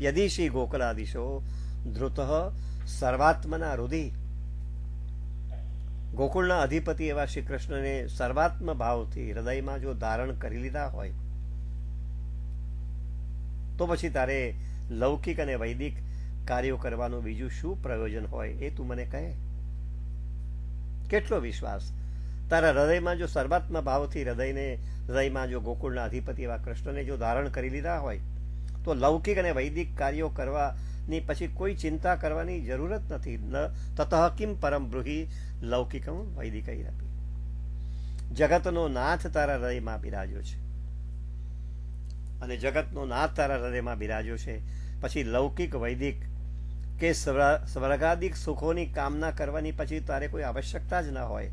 યદિ શ્રી ગોકુલાદિશો ધૃત સર્વાત્મના હૃદય, ગોકુળના અધિપતિ એવા શ્રી કૃષ્ણને સર્વાત્મ ભાવથી હૃદયમાં જો ધારણ કરી લીધા હોય તો પછી તારે લૌકિક અને વૈદિક કાર્યો કરવાનું બીજું શું પ્રયોજન હોય? એ તું મને કહે. કેટલો વિશ્વાસ તારા હૃદયમાં જો સર્વાત્મ ભાવથી હૃદયમાં જો ગોકુળના અધિપતિ એવા કૃષ્ણને જો ધારણ કરી લીધા હોય તો લૌકિક અને વૈદિક કાર્યો કરવાની પછી કોઈ ચિંતા કરવાની જરૂર જ નથી. તતઃ કિમ પરમ બ્રૂહી લૌકિકમ વૈદિકૈરપી. જગતનો નાથ તારા હૃદયમાં બિરાજો છે, અને જગતનો નાથ તારા હૃદયમાં બિરાજો છે, પછી લૌકિક વૈદિક કે સ્વર્ગાદિક સુખોની કામના કરવાની પછી તારે કોઈ આવશ્યકતા જ ના હોય.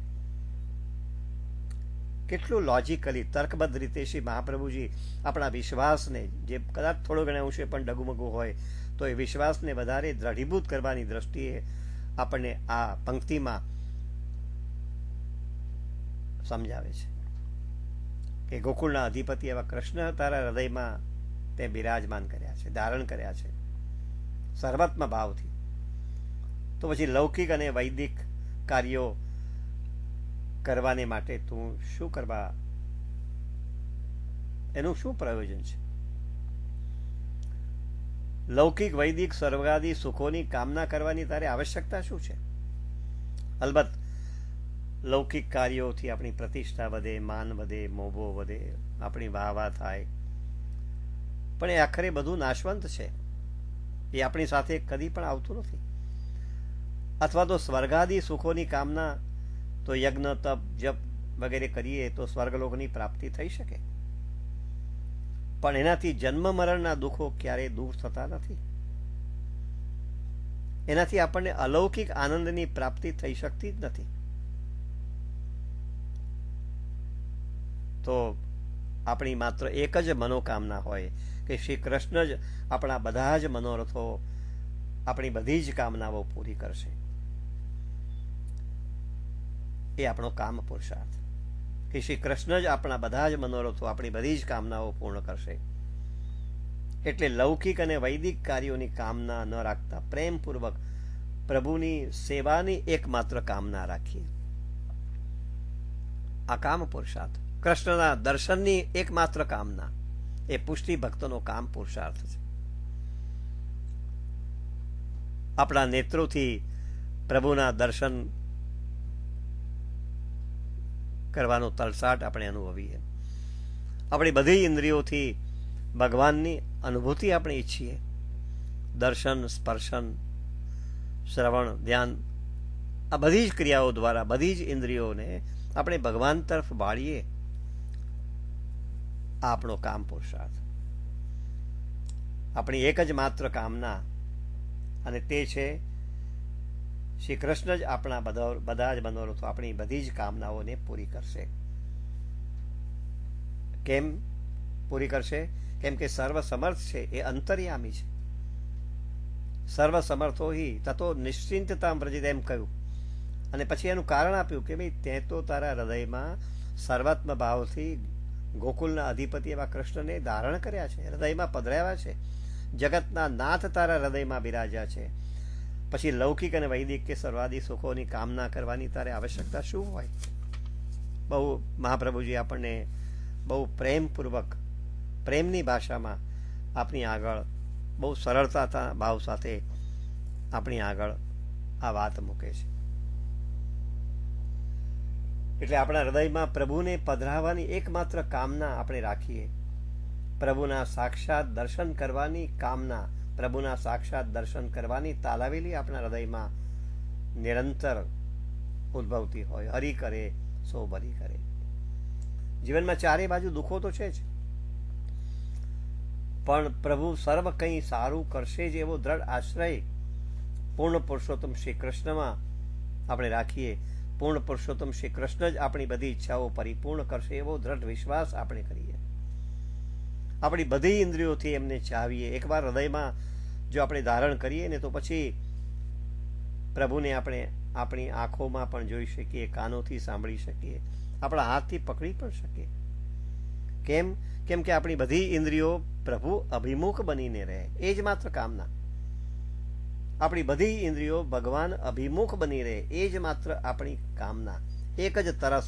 કેટલું લોજિકલી, તર્કબદ્ધ રીતે શ્રી મહાપ્રભુજી આપણા વિશ્વાસને, જે કદાચ થોડો ઘણા અંશે પણ ડગુમગુ હોય તો એ વિશ્વાસને વધારે દ્રઢીભૂત કરવાની દ્રષ્ટિએ આપણને આ પંક્તિમાં સમજાવે છે કે ગોકુળના અધિપતિ એવા કૃષ્ણ તારા હૃદયમાં તે બિરાજમાન કર્યા છે, ધારણ કર્યા છે સર્વાત્મ ભાવથી. તો પછી લૌકિક અને વૈદિક કાર્યો કરવાને માટે તું શું કરવા, એનું શું પ્રયોજન છે? લૌકિક વૈદિક સ્વર્ગાદી સુખોની કામના કરવાની તારે આવશ્યકતા શું છે? અલબત્ત લૌકિક કાર્યોથી આપણી પ્રતિષ્ઠા વધે, માન વધે, મોભો વધે, આપણી વાહ થાય, પણ એ આખરે બધું નાશવંત છે. એ આપણી સાથે કદી પણ આવતું નથી. અથવા તો સ્વર્ગાદી સુખોની કામના તો યજ્ઞ, તપ, જપ વગેરે કરીએ તો સ્વર્ગલોકની પ્રાપ્તિ થઈ શકે, પણ એનાથી જન્મ મરણના દુઃખો ક્યારેય દૂર થતા નથી. એનાથી આપણને અલૌકિક આનંદની પ્રાપ્તિ થઈ શકતી જ નથી. તો આપણી માત્ર એક જ મનોકામના હોય કે શ્રી કૃષ્ણ જ આપણા બધા જ મનોરથો, આપણી બધી જ કામનાઓ પૂરી કરશે. એ આપણો કામ પુરુષાર્થ, કે શ્રી કૃષ્ણ જ આપણા બધા જ મનોરથો, આપણી બધી જ કામનાઓ પૂર્ણ કરશે. એટલે લૌકિક અને વૈદિક કાર્યોની કામના ન રાખતા પ્રેમપૂર્વક પ્રભુની સેવાની એકમાત્ર કામના રાખીએ. આ કામ પુરુષાર્થ, કૃષ્ણના દર્શનની એકમાત્ર કામના, એ પુષ્ટિ ભક્તનો કામ પુરુષાર્થ છે. આપણા નેત્રોથી પ્રભુના દર્શન કરવાનો તલસાટ આપણે અનુભવીએ. આપણી બધી ઇન્દ્રિયોથી ભગવાનની અનુભૂતિ આપણે ઈચ્છીએ. દર્શન, સ્પર્શન, શ્રવણ, ધ્યાન, આ બધી જ ક્રિયાઓ દ્વારા બધી જ ઇન્દ્રિયોને આપણે ભગવાન તરફ વાળીએ. આ આપણો કામ પુરુષાર્થ, આપણી એક જ માત્ર કામના, અને તે છે શ્રી કૃષ્ણ જ આપણા બધા જ મનોરથો, આપણી બધી જ કામનાઓને પૂરી કરશે. કેમ પૂરી કરશે? કેમ કે સર્વ સમર્થ છે, એ અંતર્યામી છે. સર્વ સમર્થો હિ તતો નિશ્ચિંતતામ વ્રજિત એમ કહ્યું. અને પછી એનું કારણ આપ્યું કે ભાઈ તે તો તારા હૃદયમાં સર્વાત્મ ભાવથી ગોકુલના અધિપતિ એવા કૃષ્ણને ધારણ કર્યા છે, હૃદયમાં પધરાવ્યા છે. જગતના નાથ તારા હૃદયમાં બિરાજ્યા છે. પછી લૌકિક અને વૈદિક કે સર્વાદી સુખોની કામના કરવાની તારે આવશ્યકતા શું હોય? બહુ મહાપ્રભુજી આપણને બહુ પ્રેમપૂર્વક, પ્રેમની ભાષામાં આપણી આગળ બહુ સરળતા ભાવ સાથે આપણી આગળ આ વાત મૂકે છે. એટલે આપણા હૃદયમાં પ્રભુને પધરાવવાની એકમાત્ર કામના આપણે રાખીએ. પ્રભુના સાક્ષાત દર્શન કરવાની કામના, પ્રભુના સાક્ષાત દર્શન કરવાની તાલાવેલી આપણા હૃદયમાં નિરંતર ઉદ્ભવતી હોય. હરિ કરે સો બરી કરે. જીવનમાં ચારે બાજુ દુઃખો તો છે જ, પણ પ્રભુ સર્વ કંઈ સારું કરશે જ એવો દ્રઢ આશ્રય પૂર્ણ પુરુષોત્તમ શ્રી કૃષ્ણમાં આપણે રાખીએ. પૂર્ણ પુરુષોત્તમ શ્રી કૃષ્ણ જ આપણી બધી ઈચ્છાઓ પરિપૂર્ણ કરશે એવો દ્રઢ વિશ્વાસ આપણે કરીએ. આપણી બધી ઇન્દ્રિયોથી એમને ચાવીએ. એકવાર હૃદયમાં જો આપણે ધારણ કરીએ ને તો પછી પ્રભુને આપણે આપણી આંખોમાં પણ જોઈ શકીએ, કાનોથી સાંભળી શકીએ, આપણા હાથથી પકડી પણ શકીએ. કેમ? કેમ કે આપણી બધી ઇન્દ્રિયો પ્રભુ અભિમુખ બનીને રહે, એ જ માત્ર કામના. આપણી બધી ઇન્દ્રિયો ભગવાન અભિમુખ બની રહે, એ જ માત્ર આપણી કામના. એક જ તરસ,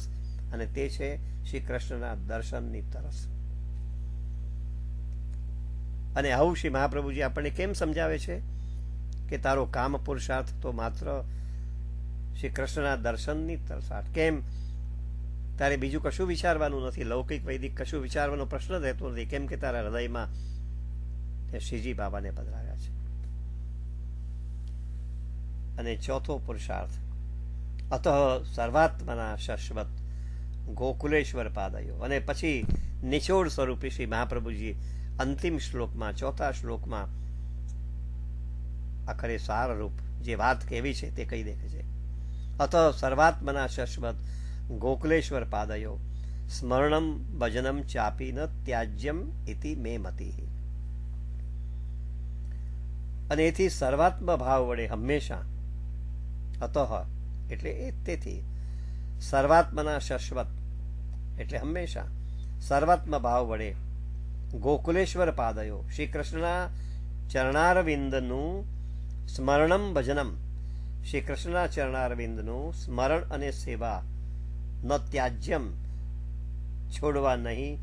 અને તે છે શ્રી કૃષ્ણના દર્શનની તરસ. અને આવું શ્રી મહાપ્રભુજી આપણને કેમ સમજાવે છે કે તારો કામ પુરુષાર્થ તો માત્ર શ્રી કૃષ્ણના દર્શનની તરસાટ. કેમ? તારે બીજું કશું વિચારવાનું નથી, લૌકિક વૈદિક કશું વિચારવાનો પ્રશ્ન રહેતો નથી. કેમ કે તારા હૃદયમાં શ્રીજી બાબાને પધરાવ્યા છે. અને ચોથો પુરુષાર્થ, અત સર્વાત્મના શાશ્વત ગોકુલેશ્વર પાદયો. અને પછી નિચોડ સ્વરૂપી શ્રી મહાપ્રભુજી અંતિમ શ્લોકમાં, ચોથા શ્લોકમાં આખરે સારરૂપ જે વાત કહેવી છે તે કહી દે છે. અત સર્વાત્મના શાશ્વત ગોકુલેશ્વર પાદયો સ્મરણમ ભજનમ ચાપી ન ત્યાજ્યમ ઇતિ મે મતિ. અને એથી સર્વાત્મ ભાવ વડે હંમેશા, અતઃ એટલે એ તેથી, સર્વાત્મના શાશ્વત એટલે હંમેશા, સર્વાત્મ ભાવ વડે ગોકુલેશ્વર પાદયો શ્રી કૃષ્ણના ચરણારવિંદનું સ્મરણમ ભજનમ, શ્રી કૃષ્ણના ચરણારવિંદનું સ્મરણ અને સેવા, ન ત્યાજ્યમ છોડવા નહીં,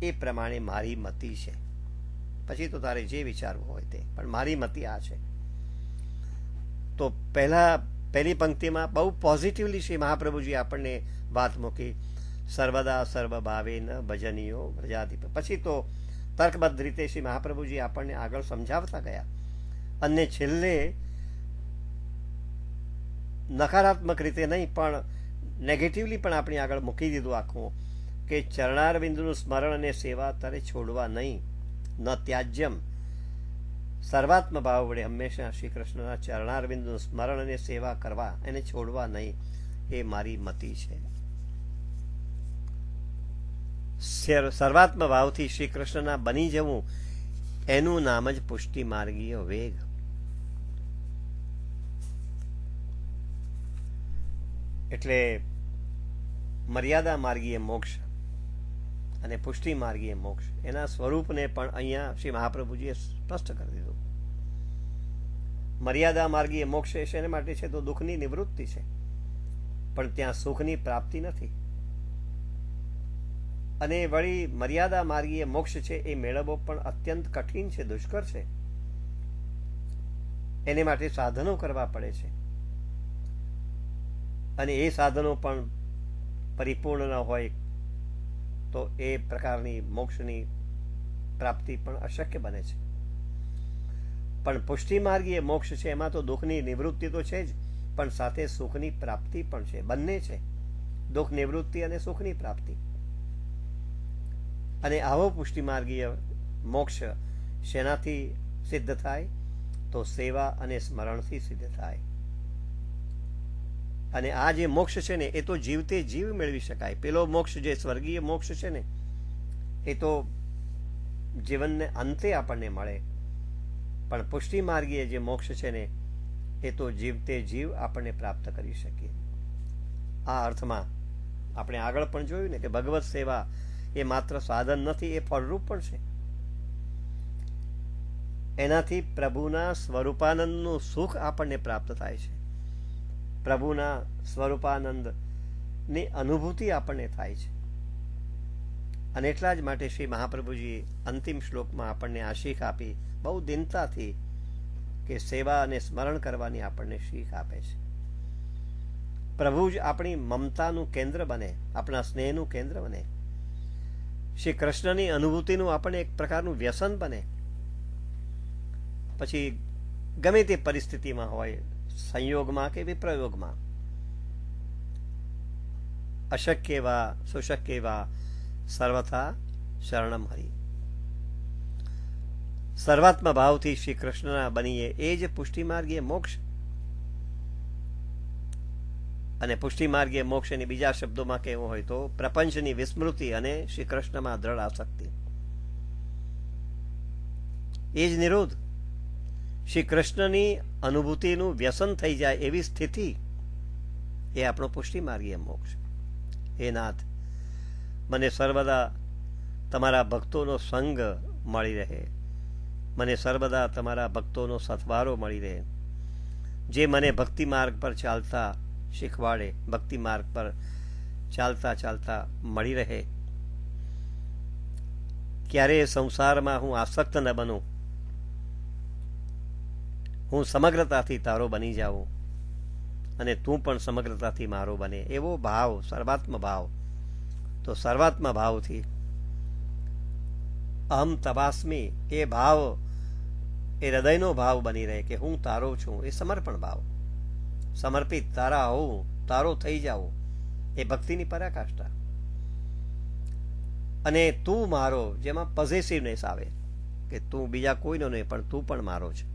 એ પ્રમાણે મારી મતિ છે. પછી તો તારે જે વિચારવું હોય તે, પણ મારી મતિ આ છે. તો પહેલી પંક્તિમાં બહુ પોઝિટિવલી શ્રી મહાપ્રભુજી આપણને વાત મૂકી, સર્વદા સર્વભાવે ન ભજનીયો વ્રજાધિપ. પછી તો તર્કબદ્ધ રીતે શ્રી મહાપ્રભુજી આપણને આગળ સમજાવતા ગયા. અને છેલ્લે નકારાત્મક રીતે નહીં પણ નેગેટિવલી પણ આપણી આગળ મૂકી દીધું આખું, કે ચરણારવિંદનું સ્મરણ અને સેવા તારે છોડવા નહીં, ન ત્યાજ્યમ, સર્વાત્મ ભાવ વડે હંમેશા શ્રી કૃષ્ણના ચરણારવિંદનું સ્મરણ અને સેવા કરવા, એને છોડવા નહીં, એ મારી મતિ છે. સર્વાત્મ ભાવથી શ્રી કૃષ્ણના બની જવું, એનું નામ જ પુષ્ટિ માર્ગીય વેગ. એટલે મર્યાદા માર્ગીય મોક્ષ અને પુષ્ટિ માર્ગીય મોક્ષ, એના સ્વરૂપને પણ અહીંયા શ્રી મહાપ્રભુજીએ સ્પષ્ટ કરી દીધું. મર્યાદા માર્ગીય મોક્ષ શેને માટે છે? તો દુઃખની નિવૃત્તિ છે, પણ ત્યાં સુખની પ્રાપ્તિ નથી. અને વળી મર્યાદા માર્ગીય મોક્ષ છે એ મેળવવો પણ અત્યંત કઠિન છે, દુષ્કર છે. એને માટે સાધનો કરવા પડે છે, અને એ સાધનો પણ પરિપૂર્ણ ન હોય તો એ પ્રકારની મોક્ષની પ્રાપ્તિ પણ અશક્ય બને છે. પણ પુષ્ટિ માર્ગીય મોક્ષ છે, એમાં તો દુઃખની નિવૃત્તિ તો છે જ, પણ સાથે સુખની પ્રાપ્તિ પણ છે. બંને છે, દુઃખ નિવૃત્તિ અને સુખની પ્રાપ્તિ. અને આવો પુષ્ટિ માર્ગીય મોક્ષ શેનાથી સિદ્ધ થાય? તો સેવા અને સ્મરણથી સિદ્ધ થાય. અને આ જે મોક્ષ છે ને એ તો જીવતે જીવ મેળવી શકાય. પેલો મોક્ષ જે સ્વર્ગીય મોક્ષ છે ને એ તો જીવનને અંતે આપણને મળે, પણ પુષ્ટિ માર્ગીય જે મોક્ષ છે ને એ તો જીવતે જીવ આપણને પ્રાપ્ત કરી શકીએ. આ અર્થમાં આપણે આગળ પણ જોયું ને કે ભગવત સેવા એ માત્ર સાધન નથી, એ ફળરૂપ પણ છે. એનાથી પ્રભુના સ્વરૂપાનંદનું સુખ આપણને પ્રાપ્ત થાય છે. પ્રભુના સ્વરૂપાનંદની અનુભૂતિ આપણને થાય છે. અને એટલા જ માટે શ્રી મહાપ્રભુજી અંતિમ શ્લોકમાં આપણને આ શીખ આપી બહુ દિનતાથી કે સેવા અને સ્મરણ કરવાની આપણને શીખ આપે છે. પ્રભુ જ આપણી મમતાનું કેન્દ્ર બને, આપણા સ્નેહનું કેન્દ્ર બને. શ્રી કૃષ્ણની અનુભૂતિનું આપણને એક પ્રકારનું વ્યસન બને. પછી ગમે તે પરિસ્થિતિમાં હોય, સંયોગમાં કે વિપ્રયોગમાં, અશક્ય વા સુશક્ય વા સર્વથા શરણમ હરિ. સર્વાત્મ ભાવથી શ્રી કૃષ્ણના બનીએ એ જ પુષ્ટિ માર્ગીય મોક્ષ. અને પુષ્ટિ માર્ગીય મોક્ષ એની બીજા શબ્દોમાં કહેવું હોય તો પ્રપંચની વિસ્મૃતિ અને શ્રી કૃષ્ણમાં દ્રઢ આસક્તિ. એ જ નિરોધ. શ્રી કૃષ્ણની અનુભૂતિનું વ્યસન થઈ જાય એવી સ્થિતિ એ આપણો પુષ્ટિ માર્ગીય મોક્ષ. હે નાથ, મને સર્વદા તમારા ભક્તોનો સંગ મળી રહે, મને સર્વદા તમારા ભક્તોનો સથવારો મળી રહે, જે મને ભક્તિ માર્ગ પર ચાલતા શીખવાડે, ભક્તિ માર્ગ પર ચાલતા ચાલતા મળી રહે. ક્યારે સંસારમાં હું આસક્ત ન બનું, હું સમગ્રતાથી તારો બની જાઉં અને તું પણ સમગ્રતાથી મારો બને, એવો ભાવ, સર્વાત્મ ભાવ. તો સર્વાત્મ ભાવથી અહમ તપાસ્મી, એ ભાવ, એ હૃદયનો ભાવ બની રહે કે હું તારો છું. એ સમર્પણ ભાવ, સમર્પિત, તારા હોવું, તારો થઈ જાવું, એ ભક્તિની પરાકાષ્ઠા. અને તું મારો, જેમાં પોઝેસિવનેસ આવે કે તું બીજા કોઈનો નહીં પણ તું પણ મારો છે.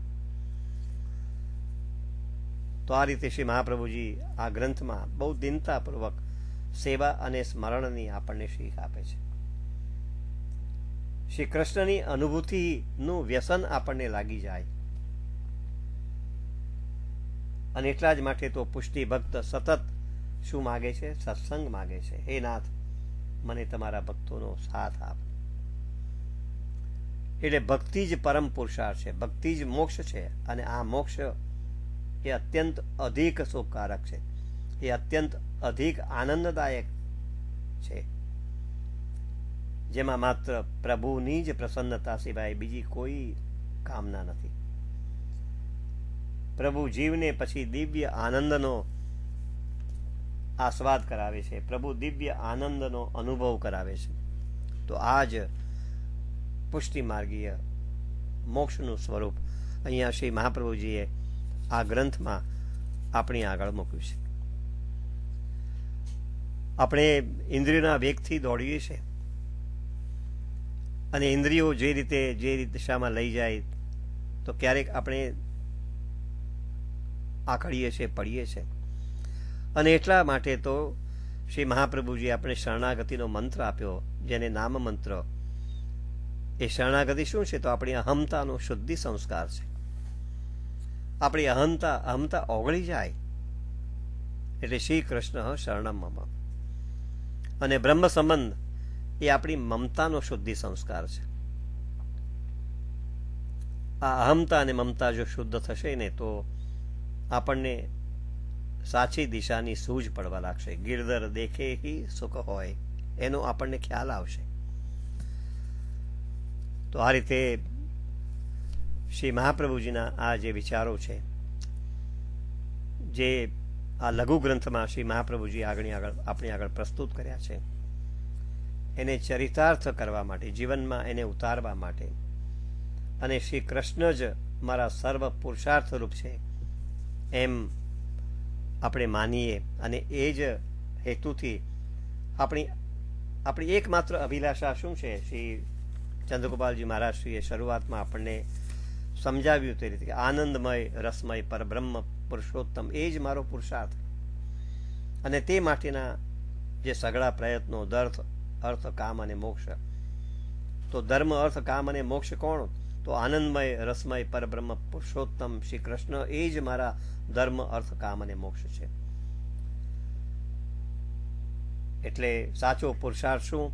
તો આ રીતે શ્રી મહાપ્રભુજી આ ગ્રંથમાં બહુ દિનતાપૂર્વક સેવા અને સ્મરણની આપણને શીખ આપે છે. શ્રી કૃષ્ણની અનુભૂતિનું વ્યસન આપણને લાગી જાય. અને એટલા જ માટે તો પુષ્ટિ ભક્ત સતત શું માગે છે? સત્સંગ માગે છે. હે નાથ, મને તમારા ભક્તોનો સાથ આપ. એટલે ભક્તિ જ પરમ પુરુષાર્થ છે, ભક્તિ જ મોક્ષ છે. અને આ મોક્ષ એ અત્યંત અધિક સુખકારક છે, એ અત્યંત અધિક આનંદદાયક છે, જેમાં માત્ર પ્રભુની જ પ્રસન્નતા સિવાય બીજી કોઈ કામના નથી. પ્રભુ જીવને પછી દિવ્ય આનંદનો આસ્વાદ કરાવે છે, પ્રભુ દિવ્ય આનંદનો અનુભવ કરાવે છે. તો આ જ પુષ્ટિ માર્ગીય મોક્ષનું સ્વરૂપ અહીંયા શ્રી મહાપ્રભુજીએ આ ગ્રંથમાં આપણી આગળ મૂક્યું છે. આપણે ઇન્દ્રિયોના વેગથી દોડીએ છીએ અને ઇન્દ્રિયો જે દિશામાં લઈ જાય તો ક્યારેક આપણે આખડીએ છીએ, પડીએ છીએ. અને એટલા માટે તો શ્રી મહાપ્રભુજી આપણે શરણાગતિનો મંત્ર આપ્યો, જેને નામ મંત્ર. એ શરણાગતિ શું છે? તો આપણી અહમતાનો શુદ્ધિ સંસ્કાર છે. આપણી અહમતા ઓગળી જાય એટલે શ્રી કૃષ્ણ શરણમ મમ. અને બ્રહ્મ સંબંધ એ આપણી મમતાનો શુદ્ધિ સંસ્કાર છે. આ અહમતા અને મમતા જો શુદ્ધ થશે ને તો આપણને સાચી દિશાની સૂઝ પડવા લાગશે. ગિરધર દેખે હિ સુખ હોય, એનો આપણને ખ્યાલ આવશે. તો આ રીતે શ્રી મહાપ્રભુજીના આ જે વિચારો છે, જે આ લઘુ ગ્રંથમાં શ્રી મહાપ્રભુજી આપણી આગળ પ્રસ્તુત કર્યા છે, એને ચરિતાર્થ કરવા માટે, જીવનમાં એને ઉતારવા માટે, અને શ્રી કૃષ્ણ જ મારા સર્વ પુરુષાર્થ રૂપ છે એમ આપણે માનીએ. અને એ જ હેતુથી આપણી એકમાત્ર અભિલાષા શું છે? શ્રી ચંદ્રગોપાલજી મહારાજશ્રીએ શરૂઆતમાં આપણને સમજાવ્યું તે રીતે કે આનંદમય રસમય પરબ્રહ્મ પુરુષોત્તમ એ જ મારો પુરુષાર્થ, અને તે માટેના જે સઘળા પ્રયત્નો અર્થ કામ અને મોક્ષ. તો ધર્મ અર્થ કામ અને મોક્ષ કોણ? તો આનંદમય રસમય પરબ્રહ્મ પુરુષોત્તમ શ્રી કૃષ્ણ એ જ મારા ધર્મ અર્થ કામ અને મોક્ષ છે. એટલે સાચો પુરુષાર્થ શું?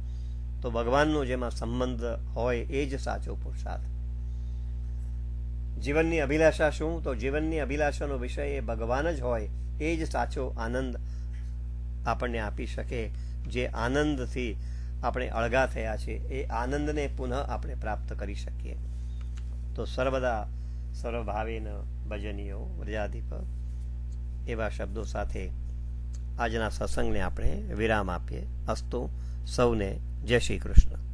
તો ભગવાનનો જેમાં સંબંધ હોય એ જ સાચો પુરુષાર્થ. જીવનની અભિલાષા શું? તો જીવનની અભિલાષાનો વિષય એ ભગવાન જ હોય એ જ સાચો આનંદ આપણને આપી શકે. જે આનંદથી આપણે અળગા થયા છે એ આનંદને પુનઃ આપણે પ્રાપ્ત કરી શકીએ. તો સર્વદા સર્વભાવેન ભજનીયો વ્રજાધિપ એવા શબ્દો સાથે આજના સત્સંગને આપણે વિરામ આપીએ. અસ્તુ. સૌને જય શ્રી કૃષ્ણ.